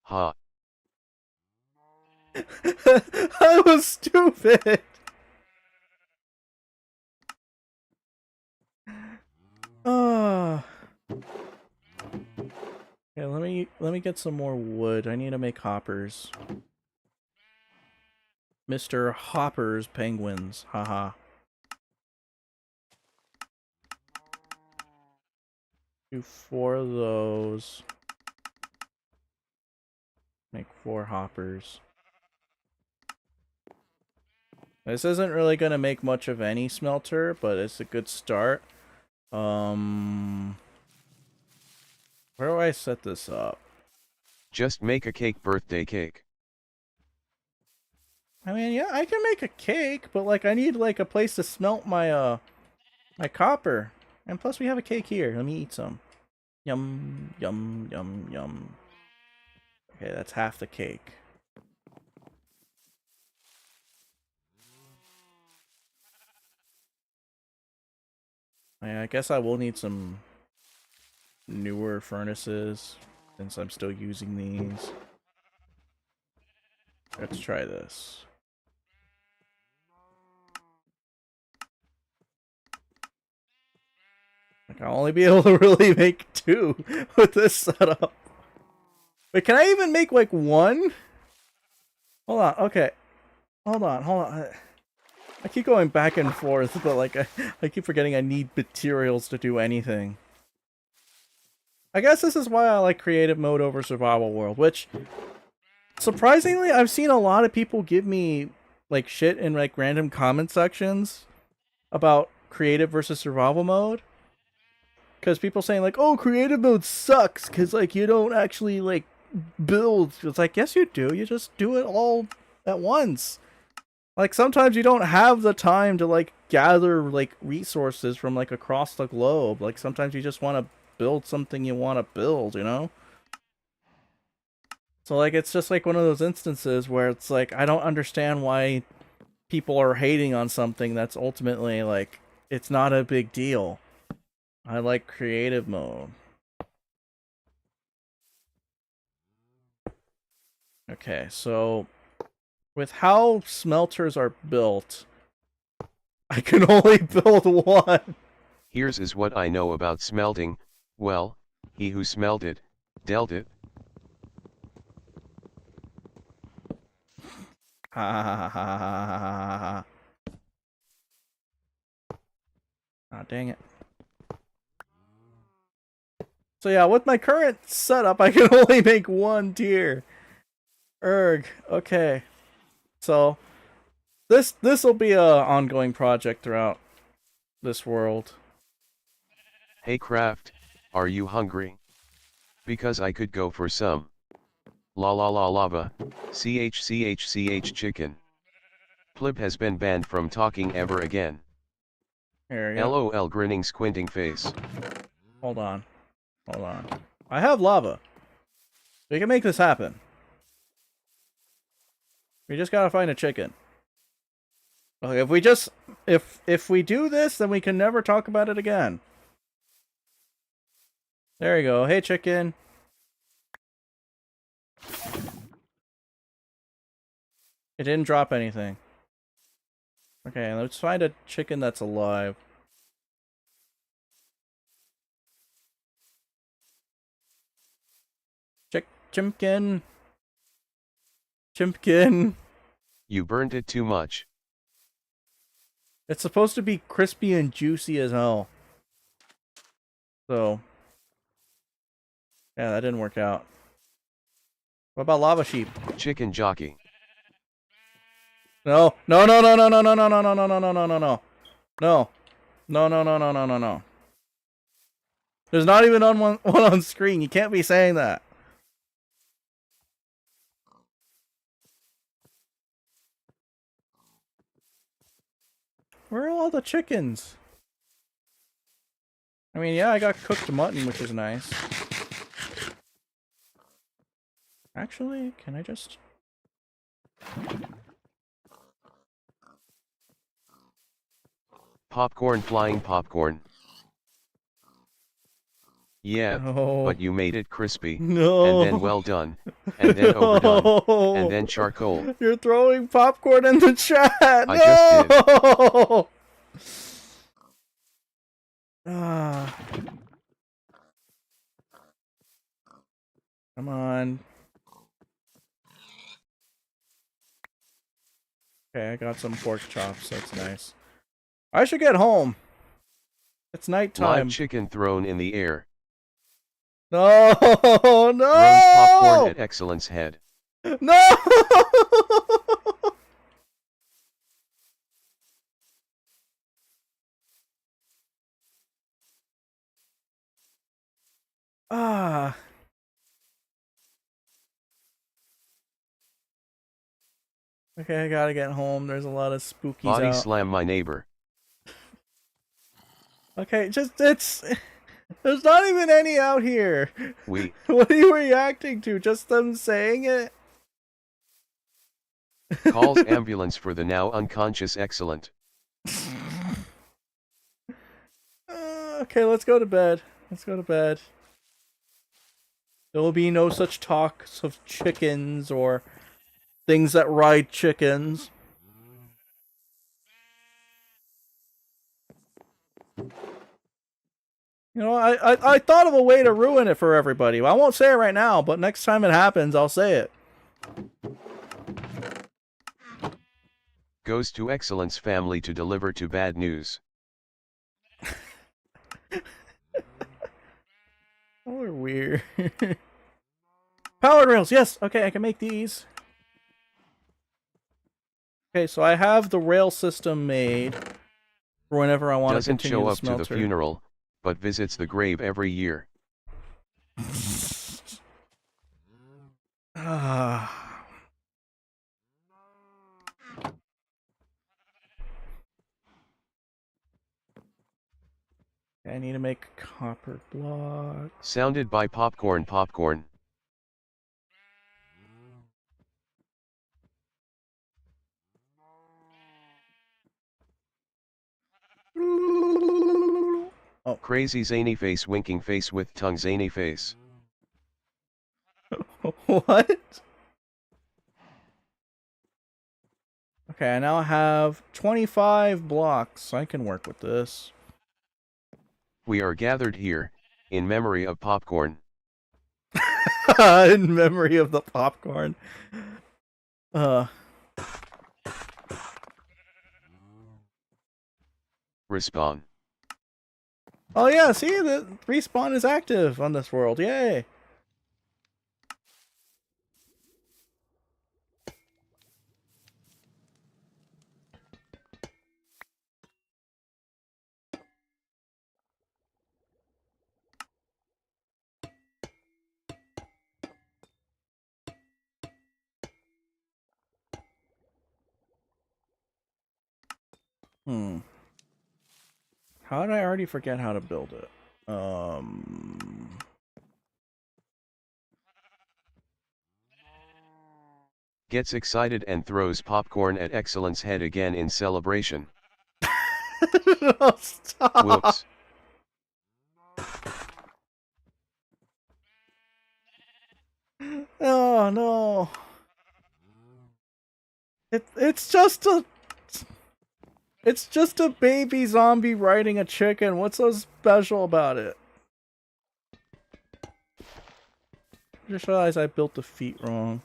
Ha.
I was stupid. Ah. Okay, let me get some more wood. I need to make hoppers. Mr. Hopper's penguins. Haha. Do 4 of those. Make 4 hoppers. This isn't really gonna make much of any smelter, but it's a good start. Where do I set this up?
Just make a birthday cake.
I mean, yeah, I can make a cake, but like I need like a place to smelt my my copper. And plus we have a cake here. Let me eat some. Yum, yum, yum, yum. Okay, that's half the cake. I guess I will need some newer furnaces since I'm still using these. Let's try this. Like, I'll only be able to really make 2 with this setup. Wait, can I even make like 1? Hold on, okay. Hold on. I keep going back and forth, but like I keep forgetting I need materials to do anything. I guess this is why I like creative mode over survival world, which surprisingly I've seen a lot of people give me like shit in like random comment sections about creative versus survival mode. Cause people saying like, oh, creative mode sucks cause like you don't actually like build. It's like, yes you do, you just do it all at once. Like, sometimes you don't have the time to, like, gather, like, resources from, like, across the globe. Like, sometimes you just want to build something you want to build, you know? So, like, it's just, like, one of those instances where it's, like, I don't understand why people are hating on something that's ultimately, like, it's not a big deal. I like creative mode. Okay, so with how smelters are built, I can only build 1.
Here's is what I know about smelting. Well, he who smelled it, dealt it.
Ha ha ha ha ha ha ha. Ah, dang it. So yeah, with my current setup, I can only make 1 tier. Erg. Okay. So this will be a ongoing project throughout this world.
Hey Craft, are you hungry? Because I could go for some. La la la lava, ch chicken. Plib has been banned from talking ever again.
Here we go.
LOL grinning squinting face.
Hold on. Hold on. I have lava. We can make this happen. We just gotta find a chicken. Okay, if we just if we do this, then we can never talk about it again. There you go. Hey chicken. It didn't drop anything. Okay, let's find a chicken that's alive. Chimkin. Chimpkin.
You burned it too much.
It's supposed to be crispy and juicy as hell. So. Yeah, that didn't work out. What about lava sheep?
Chicken jockey.
No. No, no, no, no, no, no, no, no, no, no, no, no, no, no, no. No. No, no, no, no, no, no, no. There's not even one on screen. You can't be saying that. Where are all the chickens? I mean, yeah, I got cooked mutton, which is nice. Actually, can I just...
Popcorn flying popcorn. Yeah,
No.
but you made it crispy.
No.
And then well done. And then overdone. And then charcoal.
You're throwing popcorn in the chat.
I just
did. Ah. Come on. Okay, I got some pork chops. That's nice. I should get home. It's nighttime.
Live chicken thrown in the air.
No, no.
Throws popcorn at Excellence head.
No. Ah. Okay, I gotta get home. There's a lot of spookies
Body
out.
slam my neighbor.
Okay, just it's... There's not even any out here. What are you reacting to? Just them saying it?
Calls ambulance for the now unconscious Excellent.
Okay, let's go to bed. Let's go to bed. There will be no such talks of chickens or things that ride chickens. You know, I thought of a way to ruin it for everybody. I won't say it right now, but next time it happens, I'll say it.
Goes to Excellence family to deliver to bad news.
Oh, weird. Powered rails, yes! Okay, I can make these. Okay, so I have the rail system made for whenever I want to continue the smelter.
Doesn't show up to the funeral, but visits the grave every year.
I need to make copper blocks.
Sounded by popcorn.
Oh.
Crazy zany face winking face with tongue zany face.
What? Okay, I now have 25 blocks. I can work with this.
We are gathered here, in memory of popcorn.
In memory of the popcorn.
Respawn.
Oh yeah, see, the respawn is active on this world. Yay! How did I already forget how to build it?
Gets excited and throws popcorn at Excellence head again in celebration.
No, stop.
Whoops.
Oh no. It's just a baby zombie riding a chicken. What's so special about it? I just realized I built the feet wrong.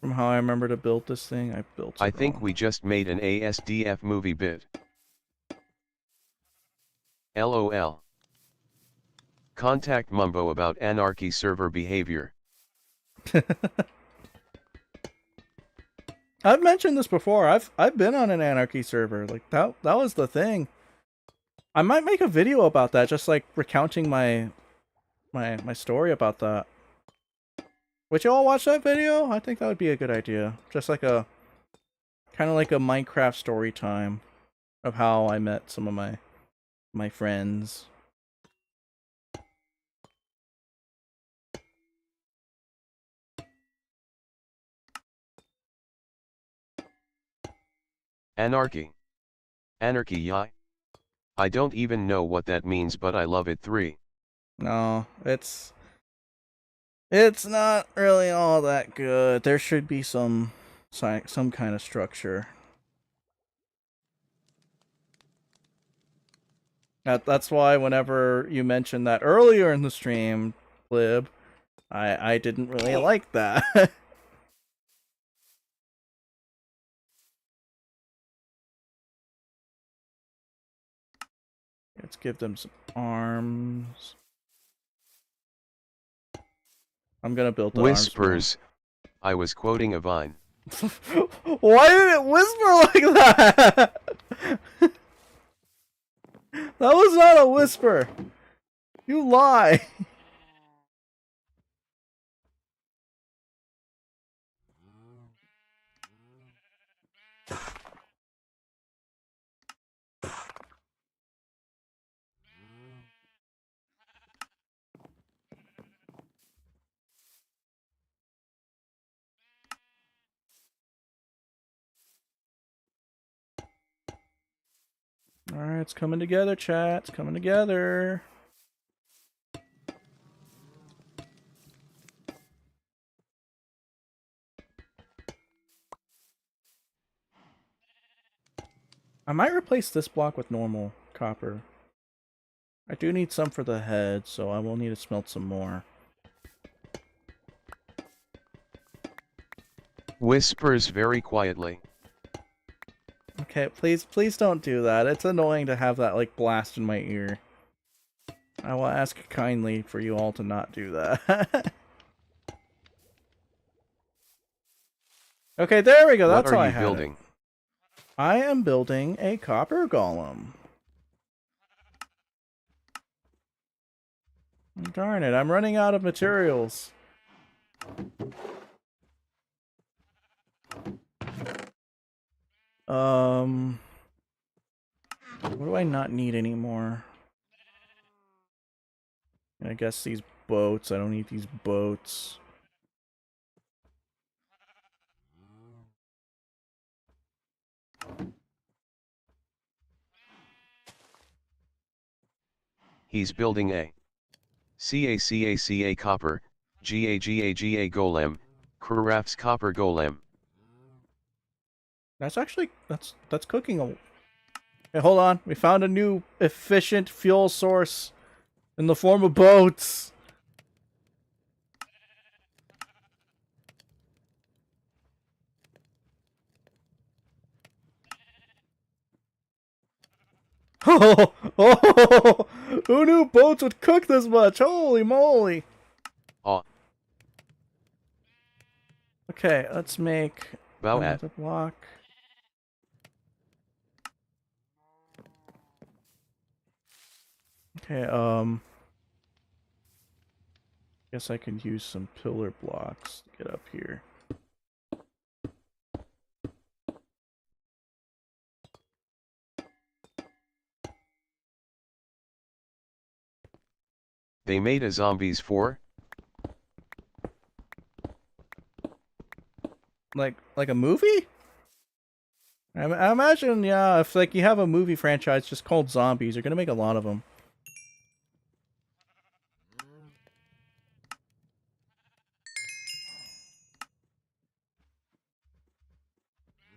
From how I remember to build this thing, I built it
I think
wrong.
we just made an ASDF movie bit. LOL. Contact Mumbo about anarchy server behavior.
I've mentioned this before. I've been on an anarchy server. Like that was the thing. I might make a video about that, just like recounting my story about that. Would you all watch that video? I think that would be a good idea. Just like a kind of like a Minecraft story time of how I met some of my friends.
Anarchy. Anarchy, yeah. I don't even know what that means, but I love it. 3.
No, it's not really all that good. There should be some kind of structure. That's why whenever you mentioned that earlier in the stream, Lib, I didn't really like that. Let's give them some arms. I'm gonna build the
Whispers. I was quoting a Vine.
Why did it whisper like that? That was not a whisper. You lie. Alright, it's coming together, chat. It's coming together. I might replace this block with normal copper. I do need some for the head, so I will need to smelt some more.
Whispers very quietly.
Okay, please don't do that. It's annoying to have that, like, blast in my ear. I will ask kindly for you all to not do that. Okay, there we go. That's how I had
building?
it. I am building a copper golem. Darn it, I'm running out of materials. What do I not need anymore? I guess these boats. I don't need these boats.
He's building a CACACA copper, GAGAGA golem, crafts copper golem.
That's actually that's cooking a. Hey, hold on. We found a new efficient fuel source in the form of boats. Oh, who knew boats would cook this much? Holy moly.
Oh.
Okay, let's make
Bow
another block. Okay, guess I can use some pillar blocks to get up here.
They made a zombies 4?
Like a movie? I imagine, yeah, if like you have a movie franchise just called Zombies, you're gonna make a lot of them.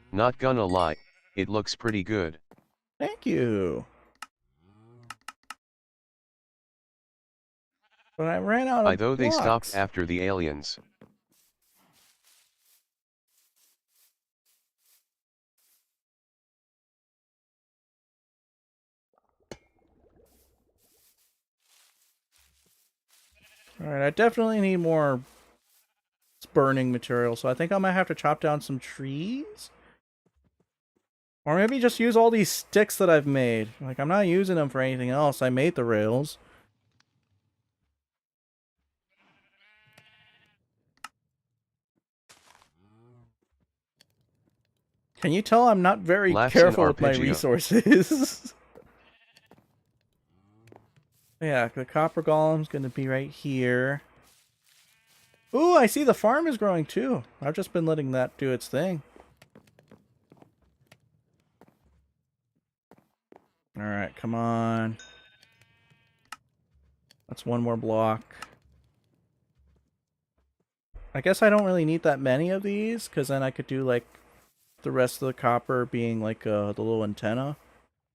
Not gonna lie, it looks pretty good.
Thank you. But I ran out of
Though they stopped
blocks.
after the aliens.
Alright, I definitely need more burning material, so I think I might have to chop down some trees? Or maybe just use all these sticks that I've made. Like, I'm not using them for anything else. I made the rails. Can you tell I'm not very
Laughs in
careful with my
arpeggio.
resources? Yeah, the copper golem's gonna be right here. Ooh, I see the farm is growing too. I've just been letting that do its thing. Alright, come on. That's one more block. I guess I don't really need that many of these, because then I could do, like, the rest of the copper being, like, the little antenna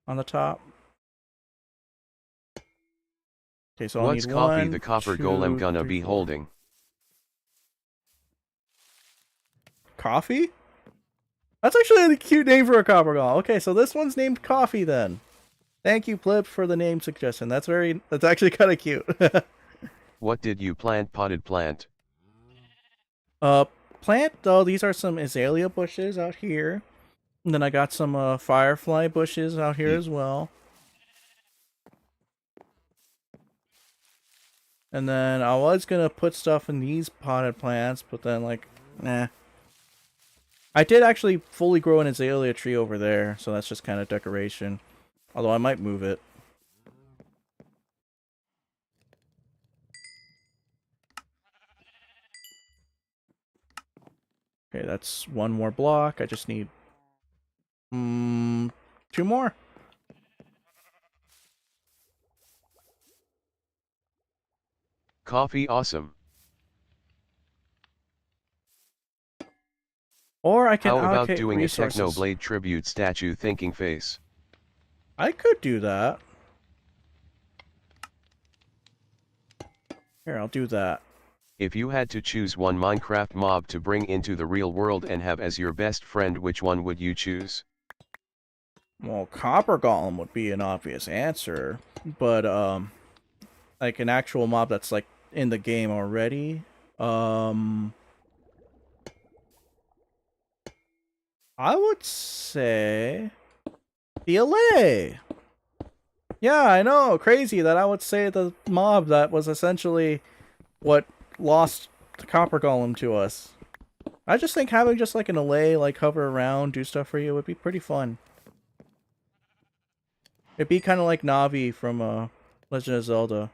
on the top. Okay, so I'll
What's
need
coffee
one,
the copper
two,
golem gonna
three,
be
four.
holding?
Coffee? That's actually a cute name for a copper golem. Okay, so this one's named Coffee then. Thank you, Plip, for the name suggestion. That's actually kind of cute.
What did you plant? Potted plant.
Plant though, these are some azalea bushes out here. And then I got some firefly bushes out here as well. And then I was gonna put stuff in these potted plants, but then like, nah. I did actually fully grow an azalea tree over there, so that's just kind of decoration. Although I might move it. Okay, that's one more block. I just need two more.
Coffee awesome.
Or I can
How about
allocate
doing
resources.
a Technoblade tribute statue thinking face?
I could do that. Here, I'll do that.
If you had to choose one Minecraft mob to bring into the real world and have as your best friend, which one would you choose?
Well, Copper Golem would be an obvious answer, but like an actual mob that's like in the game already. I would say the LA. Yeah, I know, crazy that I would say the mob that was essentially what lost the Copper Golem to us. I just think having just like an LA like hover around, do stuff for you would be pretty fun. It'd be kind of like Navi from Legend of Zelda.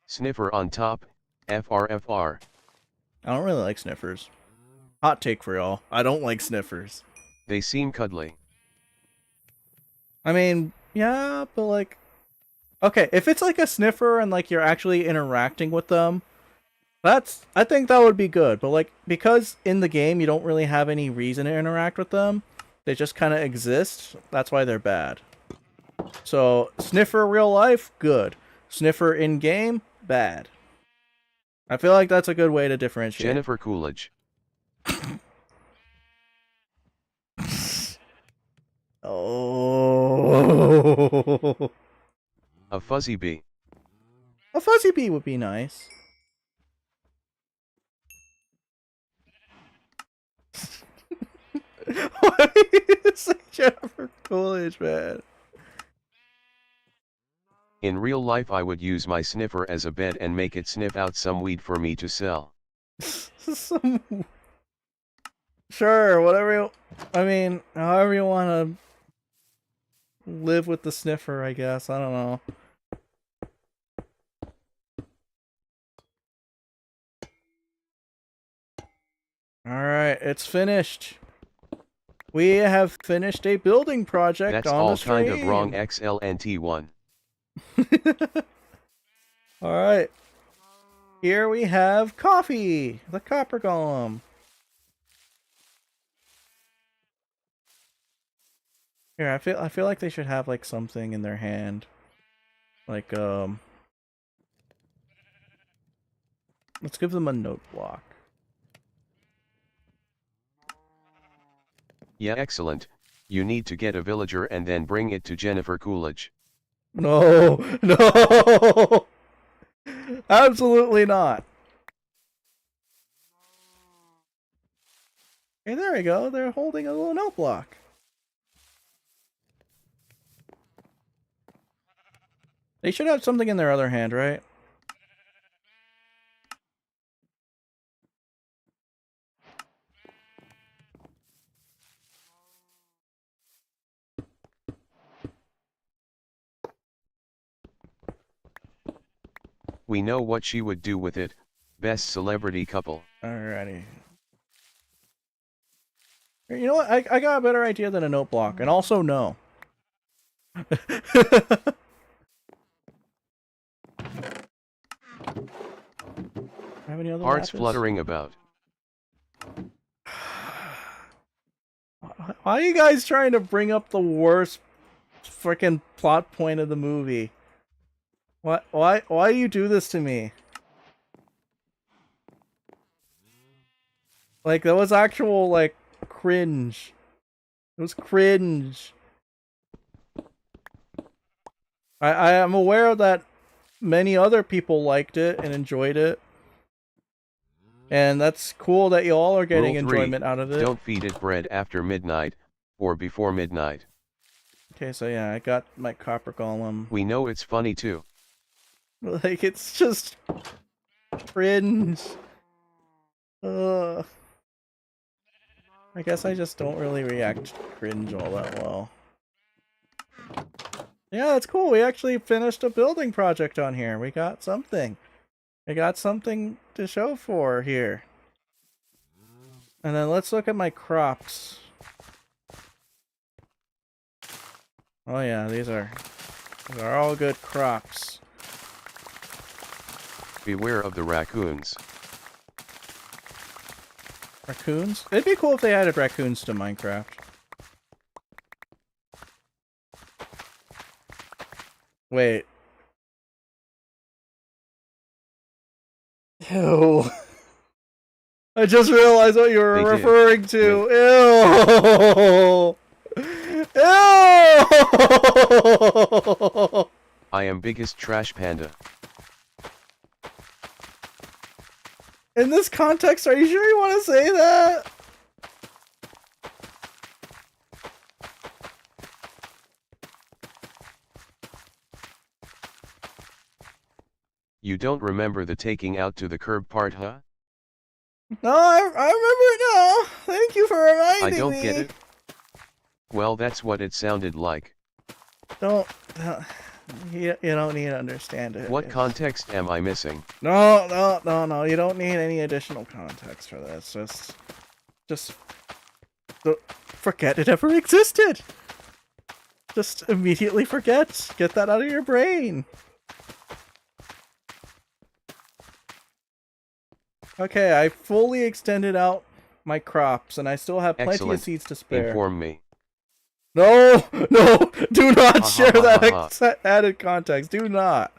Sniffer on top, FRFR.
I don't really like sniffers. Hot take for y'all. I don't like sniffers.
They seem cuddly.
I mean, yeah, but like... Okay, if it's like a sniffer and like you're actually interacting with them, I think that would be good. But like, because in the game you don't really have any reason to interact with them, they just kind of exist, that's why they're bad. So, sniffer real life, good. Sniffer in game, bad. I feel like that's a good way to differentiate.
Jennifer Coolidge.
Oh.
A fuzzy bee.
A fuzzy bee would be nice. Why is it Jennifer Coolidge, man?
In real life I would use my sniffer as a bed and make it sniff out some weed for me to sell.
Sure, whatever you... I mean, however you want to live with the sniffer, I guess. I don't know. Alright, it's finished. We have finished a building project.
That's
on
all
the
kind of
stream.
wrong, XLNT1.
Alright. Here we have Coffee, the copper golem. Here, I feel like they should have like something in their hand. Like let's give them a note block.
Yeah, excellent. You need to get a villager and then bring it to Jennifer Coolidge.
No, no. Absolutely not. Hey, there we go. They're holding a little note block. They should have something in their other hand, right?
We know what she would do with it. Best celebrity couple.
Alrighty. You know what? I got a better idea than a note block, and also no. Have any other
Hearts
lapis?
fluttering about.
Why are you guys trying to bring up the worst freaking plot point of the movie? What? Why do you do this to me? Like, that was actual, like, cringe. It was cringe. I am aware that many other people liked it and enjoyed it. And that's cool that you all are getting
Rule 3,
enjoyment out of it.
don't feed it bread after midnight, or before midnight.
Okay, so yeah, I got my copper golem.
We know it's funny too.
Like, it's just cringe. I guess I just don't really react to cringe all that well. Yeah, that's cool. We actually finished a building project on here. We got something. We got something to show for here. And then let's look at my crops. Oh yeah, these are all good crops.
Beware of the raccoons.
Raccoons? It'd be cool if they added raccoons to Minecraft. Wait. Ew. I just realized what you were
They did.
referring to. Ew. Ew.
I am biggest trash panda.
In this context, are you sure you want to say that?
You don't remember the taking out to the curb part, huh?
No, I remember it now. Thank you for reminding me.
I don't get it. Well, that's what it sounded like.
Don't you don't need to understand it.
What context am I missing?
No. You don't need any additional context for this. Just forget it ever existed. Just immediately forget. Get that out of your brain. Okay, I fully extended out my crops, and I still have plenty
Excellent.
of seeds to spare.
Inform me.
No, do not share that
ha.
added context. Do not.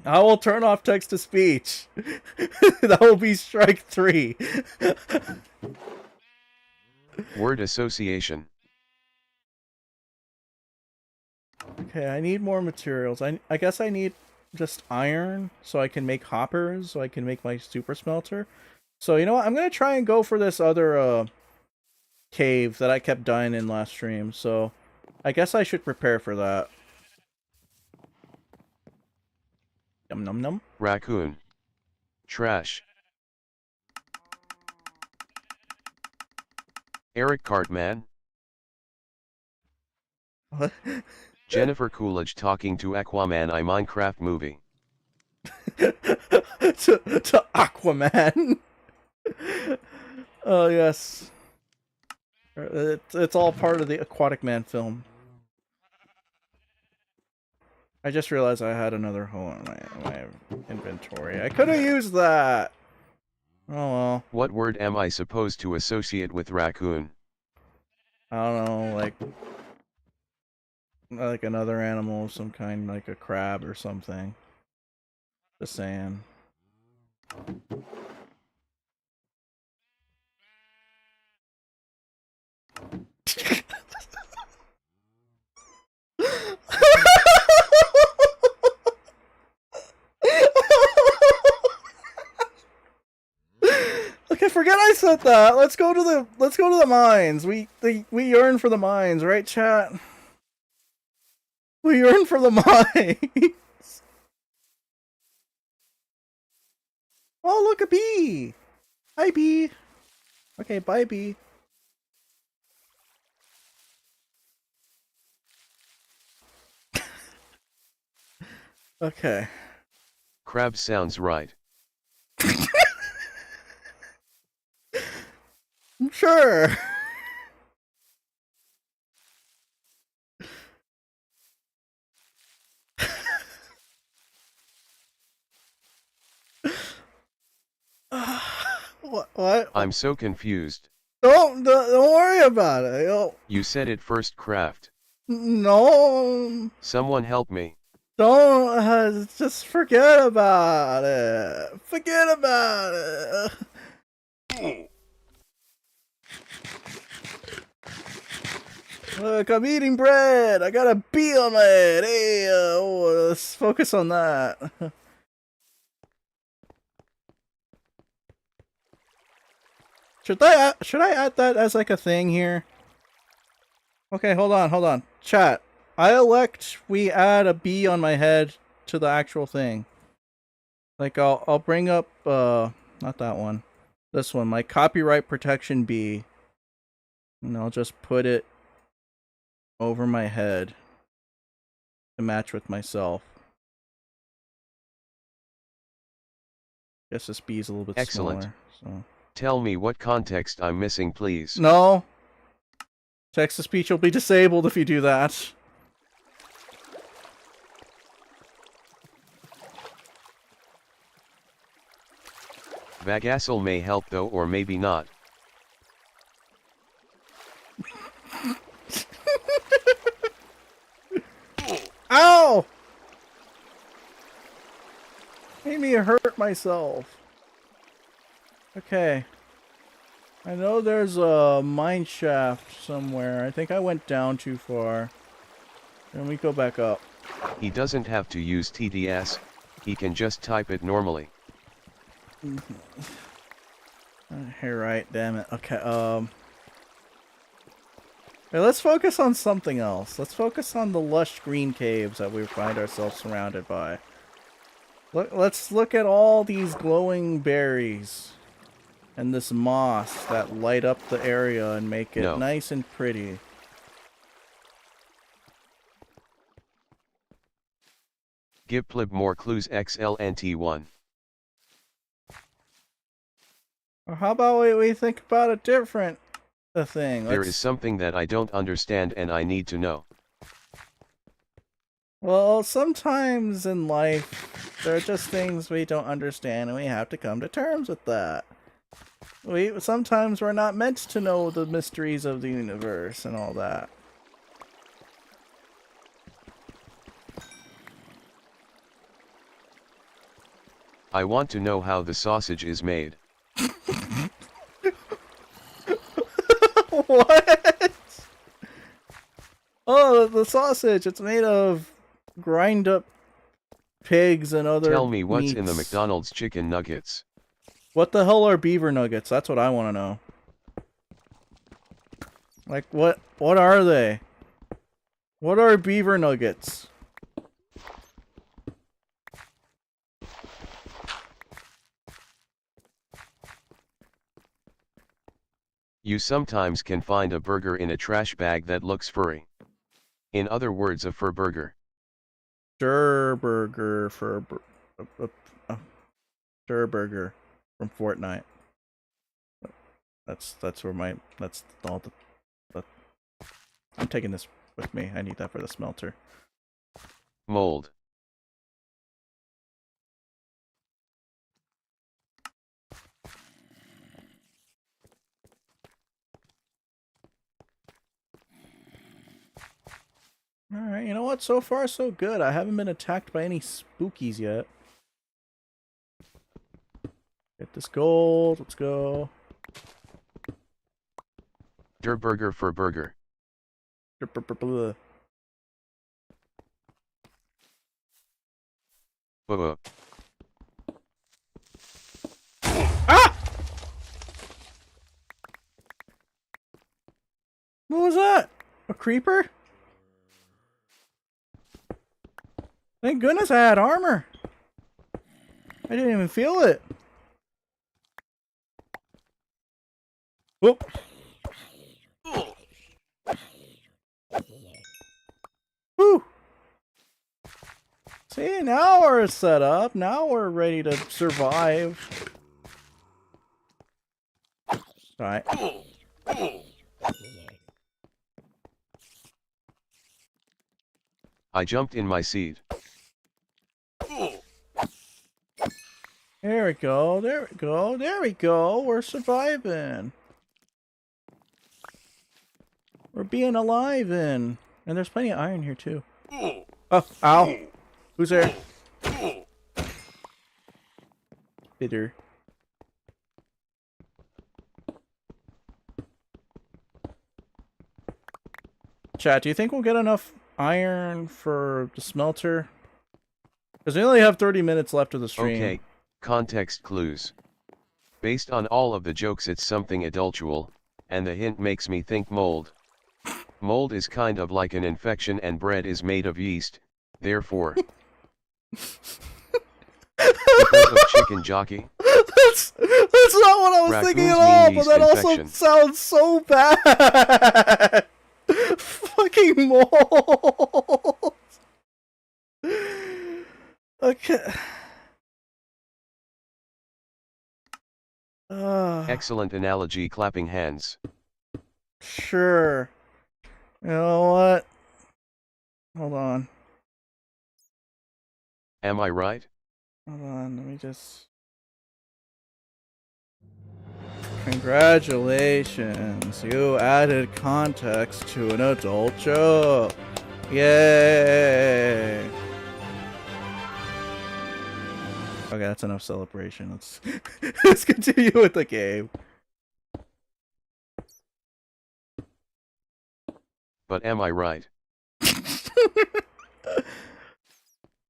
I will turn off text to speech. That will be strike 3.
Word association.
Okay, I need more materials. I guess I need just iron so I can make hoppers, so I can make my super smelter. So, you know what? I'm going to try and go for this other cave that I kept dying in last stream. So, I guess I should prepare for that. Yum num num.
Raccoon. Trash. Eric Cartman.
What?
Jennifer Coolidge talking to Aquaman I Minecraft movie.
to Aquaman. Oh yes, it's all part of the Aquatic Man film. I just realized I had another hole in my inventory. I could have used that. Oh well.
What word am I supposed to associate with raccoon?
I don't know, like another animal of some kind, like a crab or something. Just saying. Forget I said that. Let's go to the mines. We yearn for the mines, right, chat? We yearn for the mines. Oh, look, a bee. Hi, bee. Okay, bye, bee. Okay.
Crab sounds right.
Sure. What?
I'm so confused.
Don't worry about it.
You said it first, Craft.
No.
Someone help me.
Don't just forget about it. Forget about it. Look, I'm eating bread. I got a bee on my head. Hey, let's focus on that. Should I add that as like a thing here? Okay, hold on. Chat. I elect we add a bee on my head to the actual thing. Like I'll bring up not that one. This one, my copyright protection bee. And I'll just put it over my head to match with myself. Guess this bee's a little bit
Excellent.
smaller. So.
Tell me what context I'm missing, please.
No. Text-to-speech will be disabled if you do that.
Vagasol may help though, or maybe not.
Ow! Made me hurt myself. Okay. I know there's a mine shaft somewhere. I think I went down too far. Let me go back up.
He doesn't have to use TTS, he can just type it normally.
You're right, damn it. Okay, okay, let's focus on something else. Let's focus on the lush green caves that we find ourselves surrounded by. Let's look at all these glowing berries and this moss that light up the area and make it nice and pretty.
Give plib more clues XLNT1.
Or how about we think about a different thing?
There is something that I don't understand and I need to know.
Well, sometimes in life, there are just things we don't understand and we have to come to terms with that. Sometimes we're not meant to know the mysteries of the universe and all that.
I want to know how the sausage is made.
What? Oh, the sausage. It's made of grind up pigs and other
Tell me what's
meats.
in the McDonald's chicken nuggets.
What the hell are beaver nuggets? That's what I want to know. Like, what are they? What are beaver nuggets?
You sometimes can find a burger in a trash bag that looks furry. In other words, a fur burger.
Burger Burger from Fortnite. That's all the I'm taking this with me. I need that for the smelter.
Mold.
Alright, you know what? So far, so good. I haven't been attacked by any spookies yet. Get this gold. Let's go.
Der burger for burger.
Ah! What was that? A creeper? Thank goodness I had armor. I didn't even feel it. Whoop. Whew. See, now we're set up. Now we're ready to survive. Alright.
I jumped in my seed.
There we go. There we go. There we go. We're surviving. We're being alive in. And there's plenty of iron here too. Oh, ow. Who's there? Bitter. Chat, do you think we'll get enough iron for the smelter? Because we only have 30 minutes left of the stream.
Okay, context clues. Based on all of the jokes, it's something adultual, and the hint makes me think mold. Mold is kind of like an infection, and bread is made of yeast, therefore. Because of chicken jockey?
That's not what I was thinking at all, but that also sounds so bad. Fucking mold. Okay.
Excellent analogy, clapping hands.
Sure. You know what? Hold on.
Am I right?
Hold on, let me just... Congratulations, you added context to an adult joke. Yay! Okay, that's enough celebration. Let's continue with the game.
But am I right?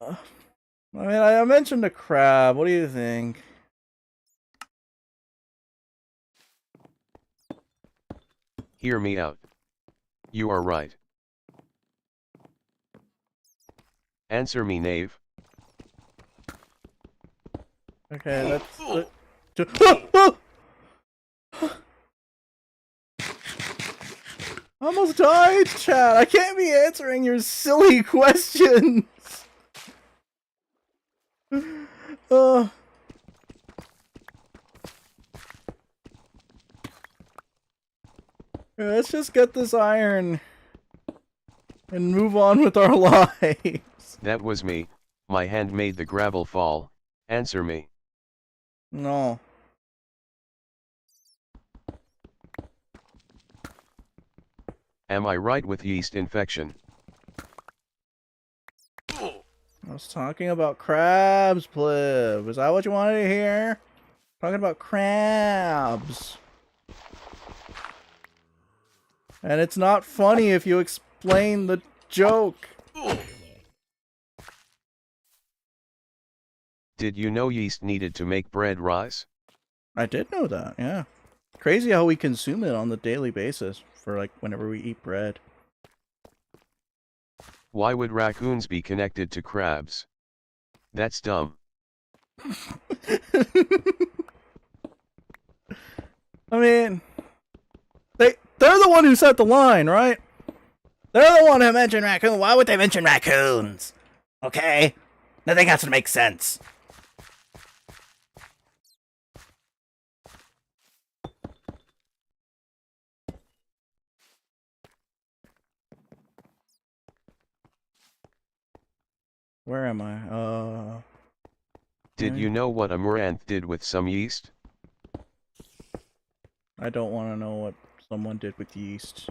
I mean, I mentioned a crab. What do you think?
Hear me out. You are right. Answer me, knave.
Okay, let's... I almost died, chat. I can't be answering your silly questions. Let's just get this iron and move on with our lives.
That was me. My hand made the gravel fall. Answer me.
No.
Am I right with yeast infection?
I was talking about crabs, Pliv. Is that what you wanted to hear? Talking about crabs. And it's not funny if you explain the joke.
Did you know yeast needed to make bread rise?
I did know that, yeah. Crazy how we consume it on the daily basis for like whenever we eat bread.
Why would raccoons be connected to crabs? That's dumb.
I mean, they're the one who set the line, right? They're the one who mentioned raccoon. Why would they mention raccoons? Okay? Nothing has to make sense. Where am I?
Did you know what Amaranth did with some yeast?
I don't want to know what someone did with yeast.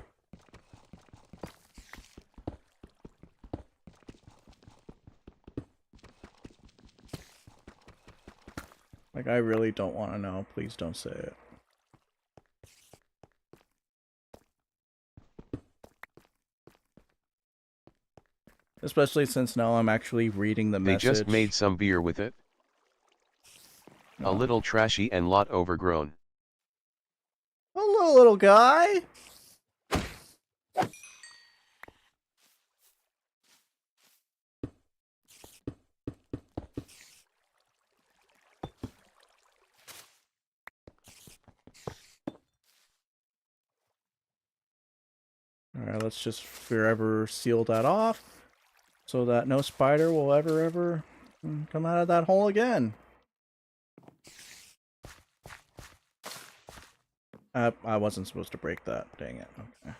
Like, I really don't want to know. Please don't say it. Especially since now I'm actually reading the message.
They just made some beer with it.
No.
A little trashy and lot overgrown.
Hello, little guy. Alright, let's just forever seal that off so that no spider will ever come out of that hole again. I wasn't supposed to break that. Dang it. Okay.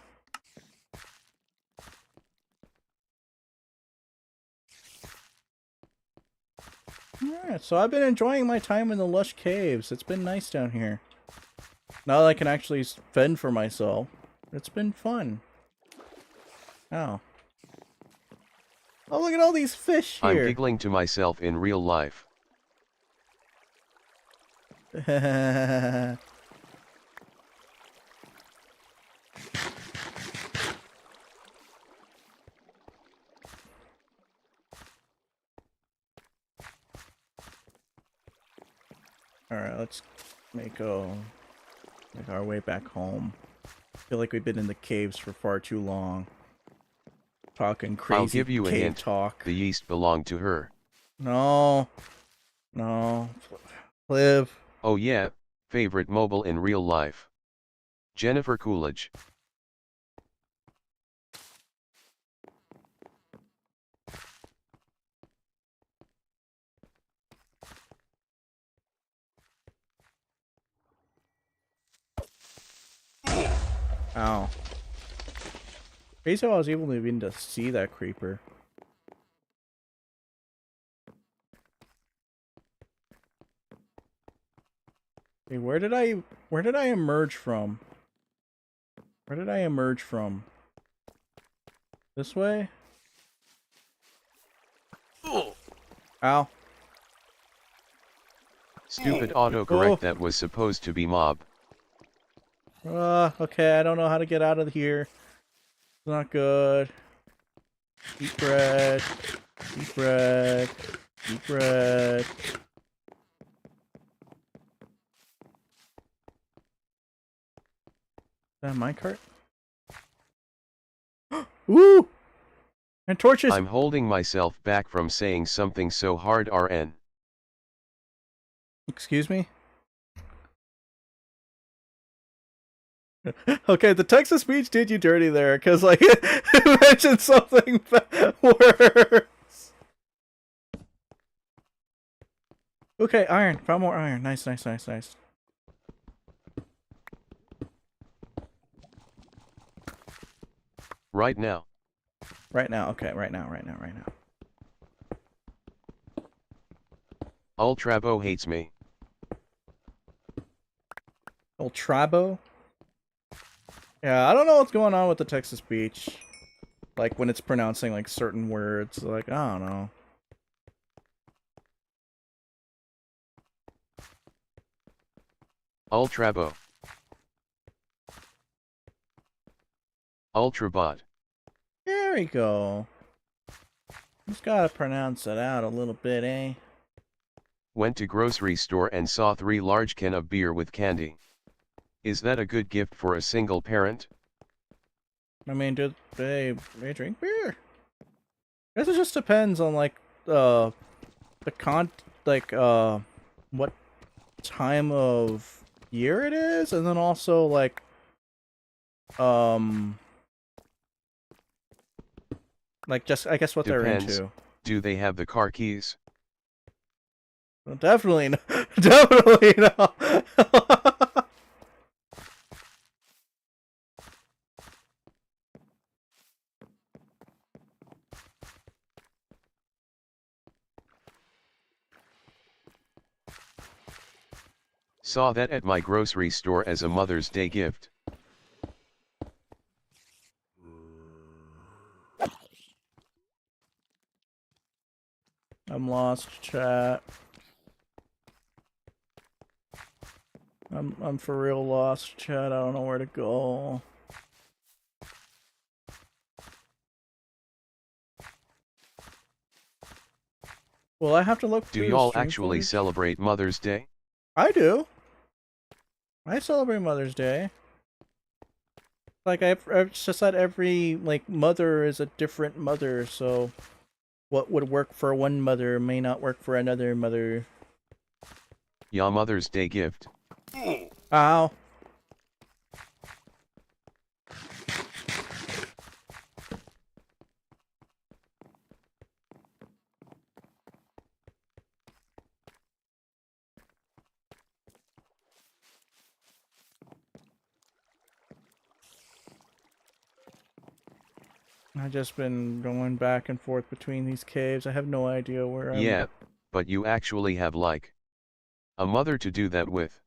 Alright, so I've been enjoying my time in the lush caves. It's been nice down here. Now that I can actually fend for myself, it's been fun. Oh. Oh, look at all these fish here.
I'm giggling to myself in real life.
Alright, let's make our way back home. I feel like we've been in the caves for far too long. Talking crazy
I'll give you a
cave
hint.
talk.
The yeast belonged to her.
No. No. Live.
Oh yeah, favorite mobile in real life. Jennifer Coolidge.
Ow. Crazy how I was able to even to see that creeper. Hey, where did I emerge from? Where did I emerge from? This way? Ow.
Stupid autocorrect
Oh.
that was supposed to be mob.
Okay, I don't know how to get out of here. It's not good. Eat bread. Eat bread. Eat bread. Is that a minecart? Woo! And torches!
I'm holding myself back from saying something so hard RN.
Excuse me? Okay, the Texas speech did you dirty there, because, like, it mentioned something worse. Okay, iron. Found more iron. Nice, nice, nice, nice.
Right now.
Right now, okay, right now.
Ultrabo hates me.
Old Trabo? Yeah, I don't know what's going on with the Texas speech. Like, when it's pronouncing, like, certain words. Like, I don't know.
Ultrabo. Ultrabot.
There we go. Just gotta pronounce it out a little bit, eh?
Went to grocery store and saw 3 large can of beer with candy. Is that a good gift for a single parent?
I mean, do they drink beer? I guess it just depends on, like, what time of year it is, and then also, like, just, I guess, what
Depends.
they're into.
Do they have the car keys?
Well, definitely not. Definitely not.
Saw that at my grocery store as a Mother's Day gift.
I'm lost, chat. I'm for real lost, chat. I don't know where to go. Well, I have to look
Do
through
y'all
stream
actually
footage?
celebrate Mother's Day?
I do. I celebrate Mother's Day. Like I've just said, every like mother is a different mother, so what would work for one mother may not work for another mother.
Ya Mother's Day gift.
Ow. I've just been going back and forth between these caves. I have no idea where
Yeah, but you actually have like a mother to do that with.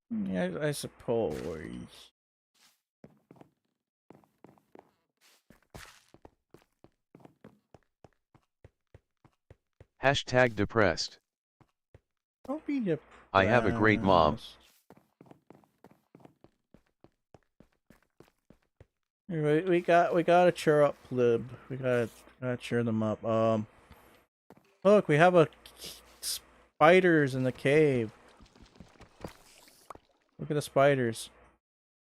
Yeah, I suppose.
Hashtag depressed.
Don't be depressed.
I have a great mom.
We gotta cheer up, Plib. We gotta cheer them up. Look, we have spiders in the cave. Look at the spiders.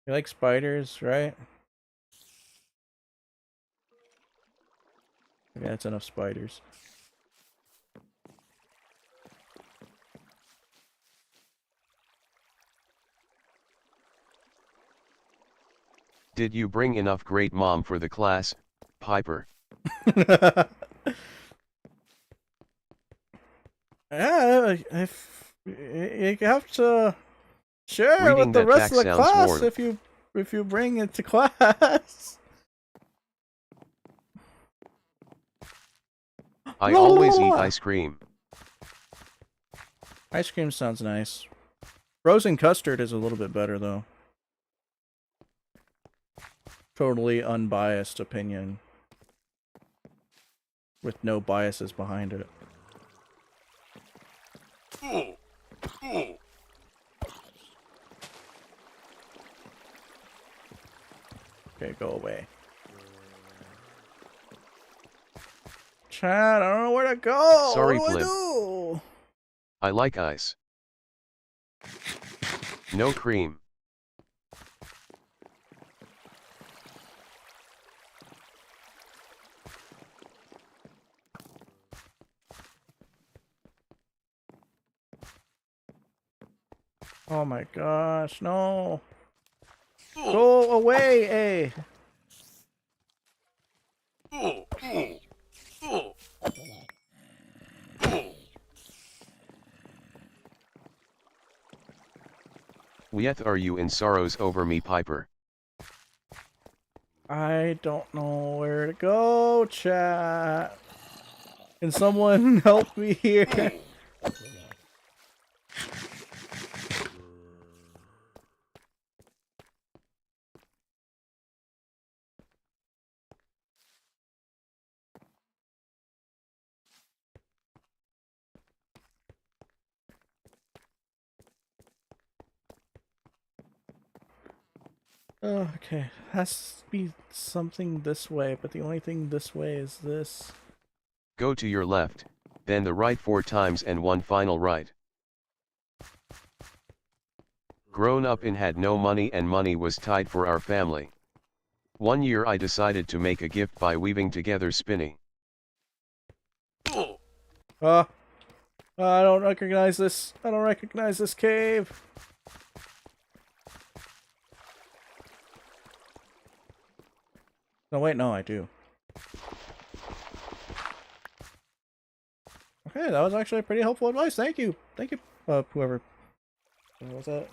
You like spiders, right? Yeah, that's enough spiders.
Did you bring enough great mom for the class, Piper?
Yeah, if you have to share
Reading
with the
that
rest
back
of the
sounds
class
warm.
if you bring it to class.
I always eat ice cream.
Ice cream sounds nice. Frozen custard is a little bit better though. Totally unbiased opinion. With no biases behind it. Okay, go away. Chad, I don't know where to go.
Sorry,
What do I
Plib.
do?
I like ice. No cream.
Oh my gosh, no. Go away,
Yet are you in sorrows over me, Piper?
I don't know where to go, chat. Can someone help me here? Oh, okay, has to be something this way, but the only thing this way is this.
Go to your left, then the right 4 times and one final right. Grown up and had no money and money was tight for our family. One year I decided to make a gift by weaving together spinning.
I don't recognize this. I don't recognize this cave. No, wait, no, I do. Okay, that was actually pretty helpful advice. Thank you. Thank you, whoever. What was that?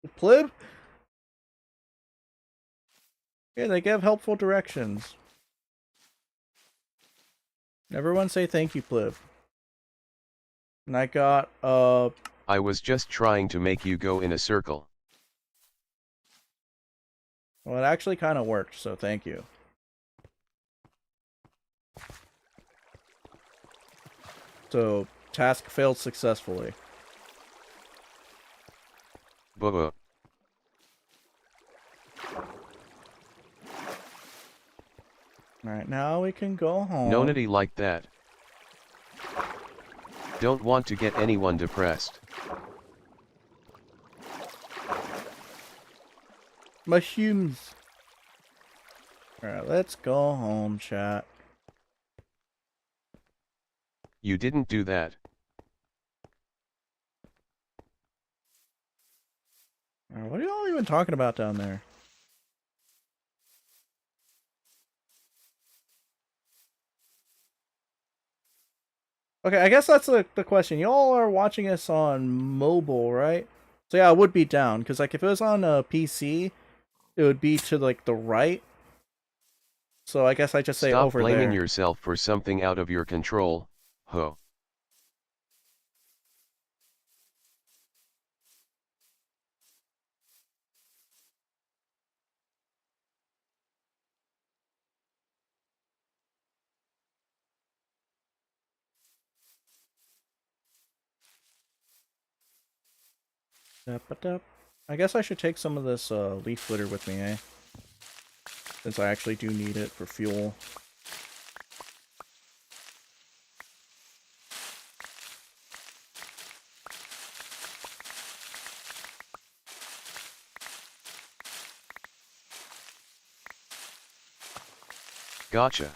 The plib? Yeah, they give helpful directions. Everyone say thank you, plib. And I got,
I was just trying to make you go in a circle.
well, it actually kind of worked, so thank you. So, task failed successfully.
Buh.
Alright, now we can go home.
No nitty like that. Don't want to get anyone depressed.
Mushrooms. Alright, let's go home, chat.
You didn't do that.
What are y'all even talking about down there? Okay, I guess that's the question. Y'all are watching us on mobile, right? So yeah, I would be down, because like if it was on a PC, it would be to like the right. So I guess I just say
Stop
over
blaming
there.
yourself for something out of your control, ho.
I guess I should take some of this leaf litter with me, eh? Since I actually do need it for fuel.
Gotcha.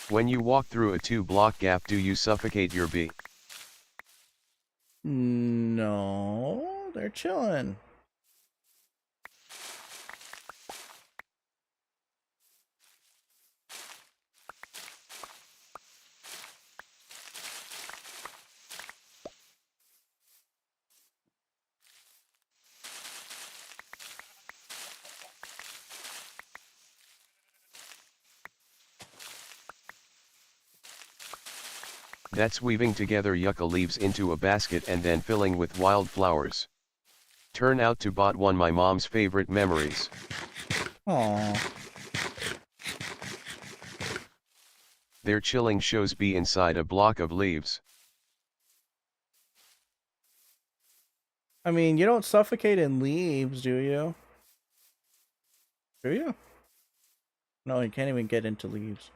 When you walk through a 2-block gap, do you suffocate your bee?
No, they're chilling.
That's weaving together yucca leaves into a basket and then filling with wildflowers. Turn out to bot one my mom's favorite memories.
Aww.
Their chilling shows be inside a block of leaves.
I mean, you don't suffocate in leaves, do you? Do you? No, you can't even get into leaves.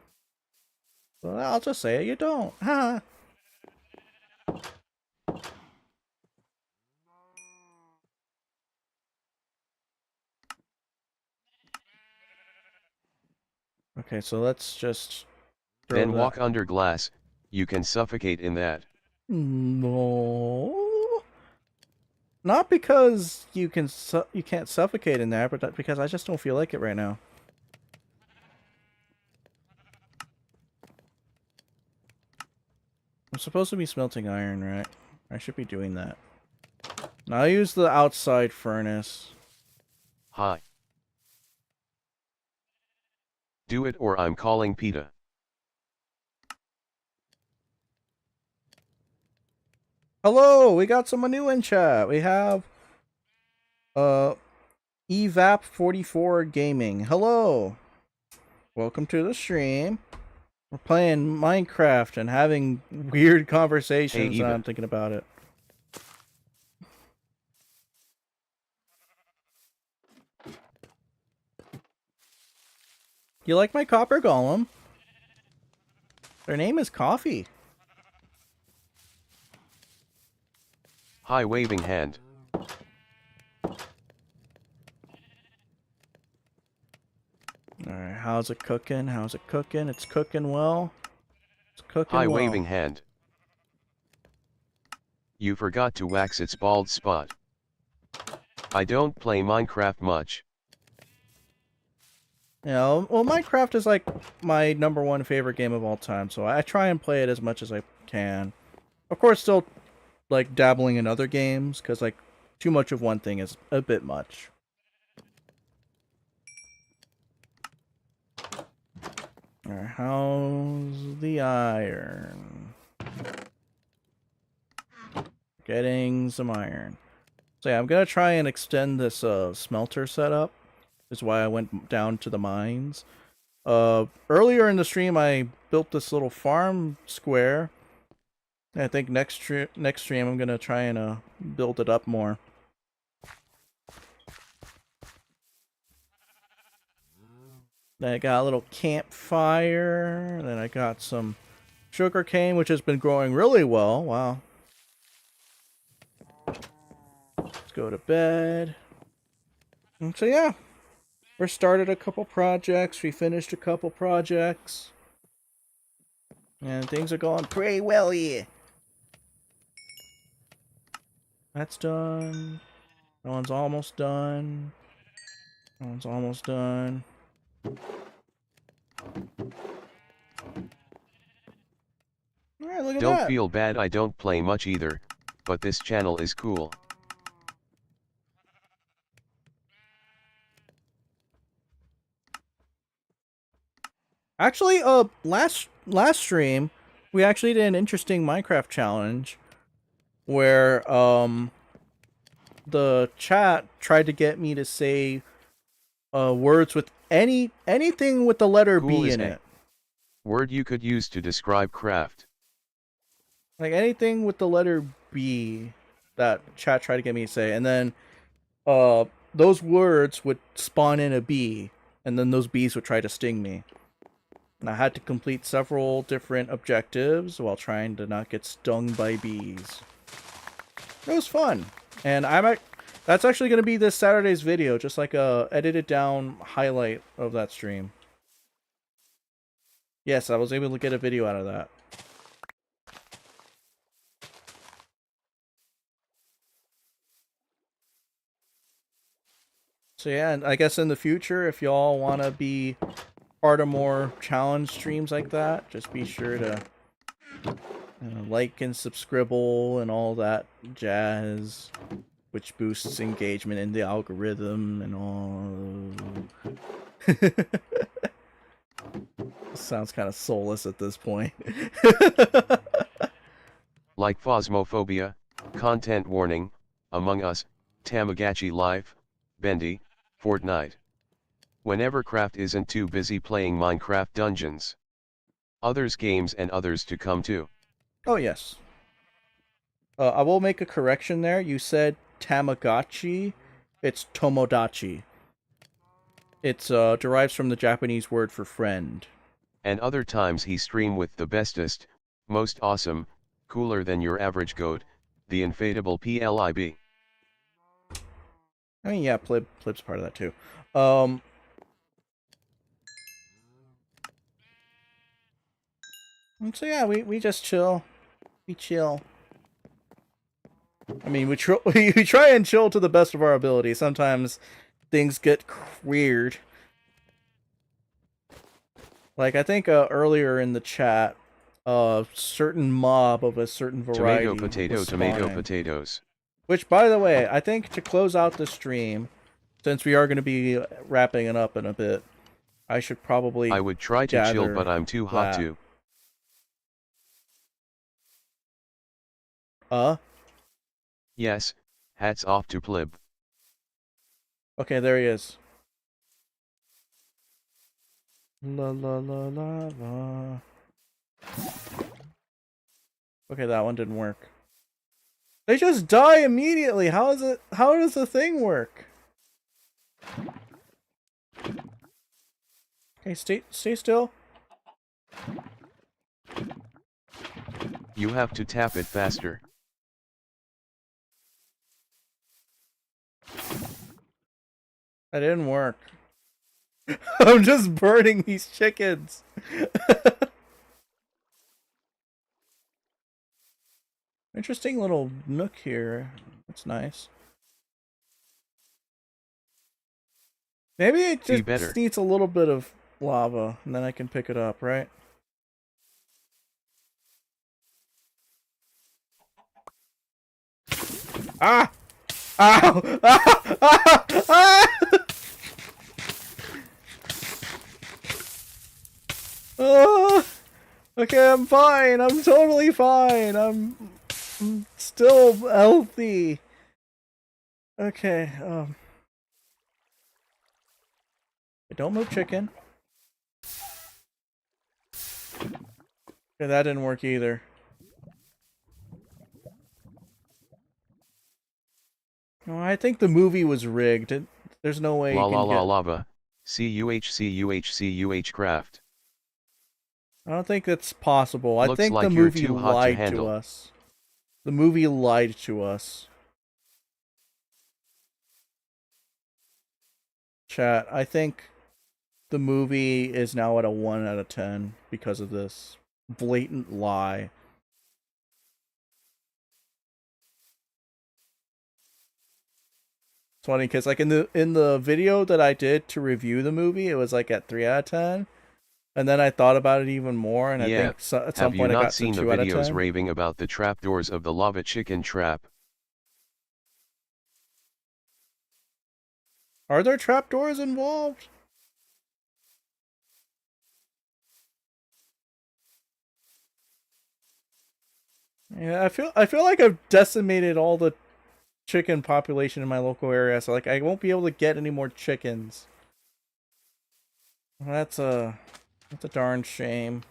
Well, I'll just say it, you don't. Ha! Okay, so let's just throw
Then
that.
walk under glass, you can suffocate in that.
No. Not because you can't suffocate in there, but because I just don't feel like it right now. I'm supposed to be smelting iron, right? I should be doing that. Now I use the outside furnace.
Hi. Do it or I'm calling PETA.
Hello, we got someone new in chat. We have EVAP44 Gaming. Hello. Welcome to the stream. We're playing Minecraft and having weird conversations,
Hey,
and
Eva.
I'm thinking about it. You like my copper golem? Their name is Coffee.
Hi, waving hand.
Alright, how's it cooking? How's it cooking? It's cooking well. It's cooking
Hi,
well.
waving hand. You forgot to wax its bald spot. I don't play Minecraft much.
Yeah, well, Minecraft is like my #1 favorite game of all time, so I try and play it as much as I can. Of course, still like dabbling in other games, because like too much of one thing is a bit much. Alright, how's the iron? Getting some iron. So yeah, I'm gonna try and extend this smelter setup. Is why I went down to the mines. Earlier in the stream, I built this little farm square. I think next stream I'm gonna try and build it up more. Then I got a little campfire. Then I got some sugarcane, which has been growing really well. Wow. Let's go to bed. And so yeah, we started a couple projects. We finished a couple projects. And things are going pretty well here. That's done. That one's almost done. That one's almost done. Alright, look at
Don't
that.
feel bad, I don't play much either, but this channel is cool.
Actually, last stream, we actually did an interesting Minecraft challenge where the chat tried to get me to say words with anything with the letter
Cool
B
is
in
a
it.
word you could use to describe craft.
Like anything with the letter B that chat tried to get me to say, and then those words would spawn in a bee, and then those bees would try to sting me. And I had to complete several different objectives while trying to not get stung by bees. It was fun. And that's actually going to be this Saturday's video, just like a edited down highlight of that stream. Yes, I was able to get a video out of that. So yeah, and I guess in the future, if y'all want to be part of more challenge streams like that, just be sure to like and subscribe and all that jazz, which boosts engagement in the algorithm and all. Sounds kind of soulless at this point.
Like Phasmophobia, Content Warning, Among Us, Tamagotchi Life, Bendy, Fortnite. Whenever Craft isn't too busy playing Minecraft Dungeons. Others games and others to come too.
Oh yes. I will make a correction there. You said Tamagotchi. It's Tomodachi. It's derives from the Japanese word for friend.
And other times he stream with the bestest, most awesome, cooler than your average goat, the inflatable PLIB.
I mean, yeah, Plib's part of that too. And so yeah, we just chill. We chill. I mean, we try and chill to the best of our ability. Sometimes things get weird. Like, I think earlier in the chat, a certain mob of a certain variety was
Tomato
spawning.
potatoes.
Which, by the way, I think to close out the stream, since we are going to be wrapping it up in a bit, I should probably
I would try to chill, but I'm too hot to. Yes, hats off to Plib.
Okay, there he is. La la la la la. Okay, that one didn't work. They just die immediately. How does the thing work? Okay, stay still.
You have to tap it faster.
That didn't work. I'm just burning these chickens. Interesting little nook here. That's nice. Maybe it just needs a little bit of lava, and then I can pick it up, right? Ah! Ow! Ah! Ah! Ah! Oh! Okay, I'm fine. I'm totally fine. I'm still healthy. Okay, don't move, chicken. Okay, that didn't work either. No, I think the movie was rigged. There's no way
La
you can
la la
get...
lava. CUH craft.
I don't think it's possible. I
Looks
think the
like you're
movie
too hot to
lied to
handle.
us. The movie lied to us. Chat, I think the movie is now at a 1 out of 10 because of this blatant lie. It's funny because like in the video that I did to review the movie, it was like at 3 out of 10. And then I thought about it even more, and I
Yeah,
think at some
have you
point I
not
got to
seen the
2 out of
videos
10.
raving about the trapdoors of the lava chicken trap?
Are there trapdoors involved? Yeah, I feel like I've decimated all the chicken population in my local area, so like I won't be able to get any more chickens. That's a darn shame.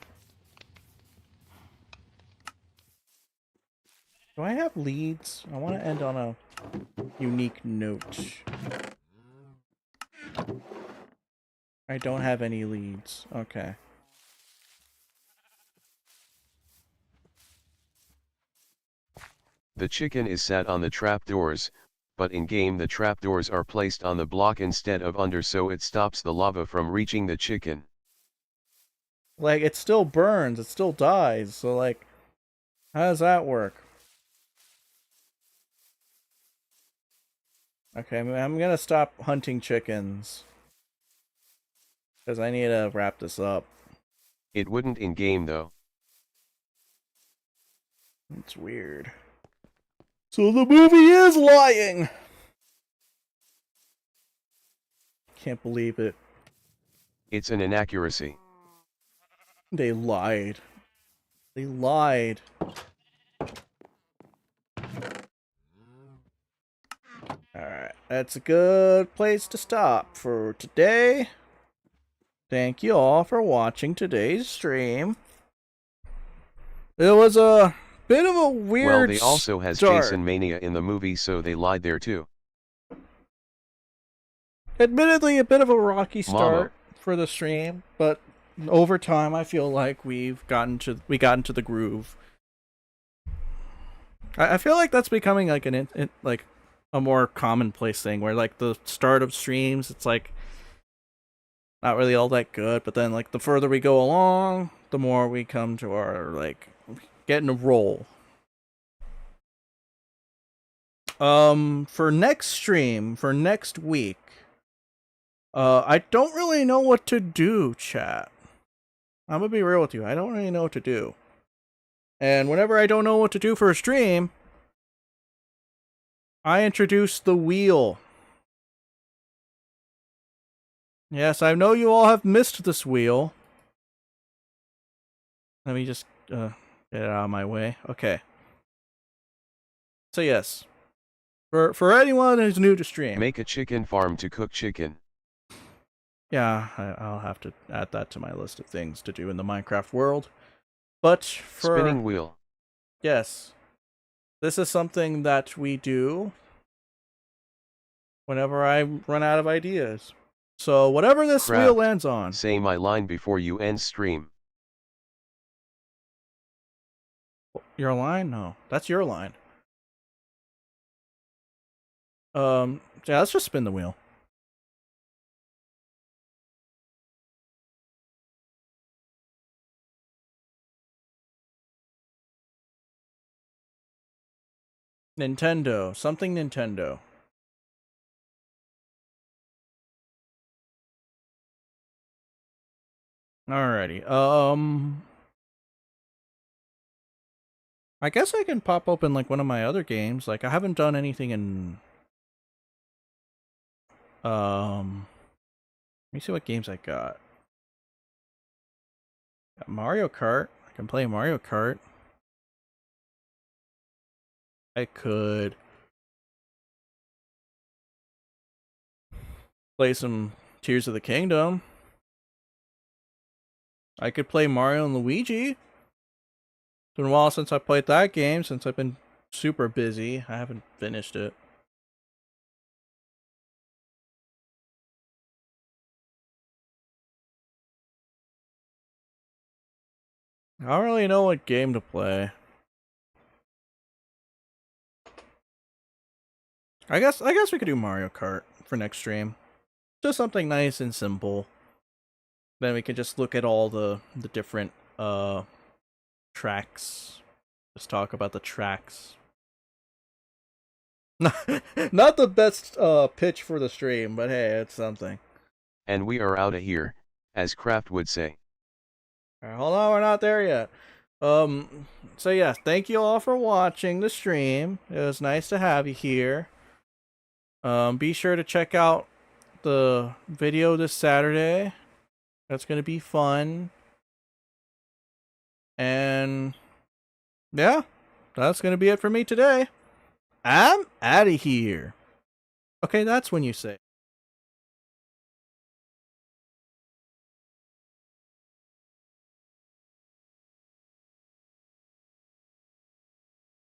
Do I have leads? I want to end on a unique note. I don't have any leads. Okay.
The chicken is sat on the trapdoors, but in game the trapdoors are placed on the block instead of under, so it stops the lava from reaching the chicken.
Like it still burns, it still dies. So like how does that work? Okay, I'm gonna stop hunting chickens. Because I need to wrap this up.
It wouldn't in game though.
It's weird. So the movie is lying! Can't believe it.
It's an inaccuracy.
They lied. They lied. Alright, that's a good place to stop for today. Thank you all for watching today's stream. It was a bit of a weird
Well, they also has
start.
Jason Mania in the movie, so they lied there too.
Admittedly, a bit of a rocky start
Mama.
for the stream, but over time, I feel like we got into the groove. I feel like that's becoming like like a more commonplace thing, where like the start of streams, it's like not really all that good, but then like the further we go along, the more we come to our like getting a roll. For next stream, for next week, I don't really know what to do, chat. I'm gonna be real with you. I don't really know what to do. And whenever I don't know what to do for a stream, I introduce the wheel. Yes, I know you all have missed this wheel. Let me just get it out of my way. Okay. So yes, for anyone who's new to stream,
Make a chicken farm to cook chicken.
yeah, I'll have to add that to my list of things to do in the Minecraft world. But for
Spinning wheel.
yes, this is something that we do whenever I run out of ideas. So whatever this wheel
Craft.
lands on.
Say my line before you end stream.
Your line? No, that's your line. Yeah, let's just spin the wheel. Nintendo. Something Nintendo. Alrighty. I guess I can pop open like one of my other games. Like I haven't done anything in let me see what games I got. Got Mario Kart. I can play Mario Kart. I could play some Tears of the Kingdom. I could play Mario and Luigi. It's been a while since I played that game, since I've been super busy. I haven't finished it. I don't really know what game to play. I guess we could do Mario Kart for next stream. Just something nice and simple. Then we can just look at all the different tracks. Just talk about the tracks. Not the best pitch for the stream, but hey, it's something.
And we are outta here, as Kraft would say.
Alright, hold on, we're not there yet. So yeah, thank you all for watching the stream. It was nice to have you here. Be sure to check out the video this Saturday. That's gonna be fun. And yeah, that's gonna be it for me today. I'm out of here. Okay, that's when you say.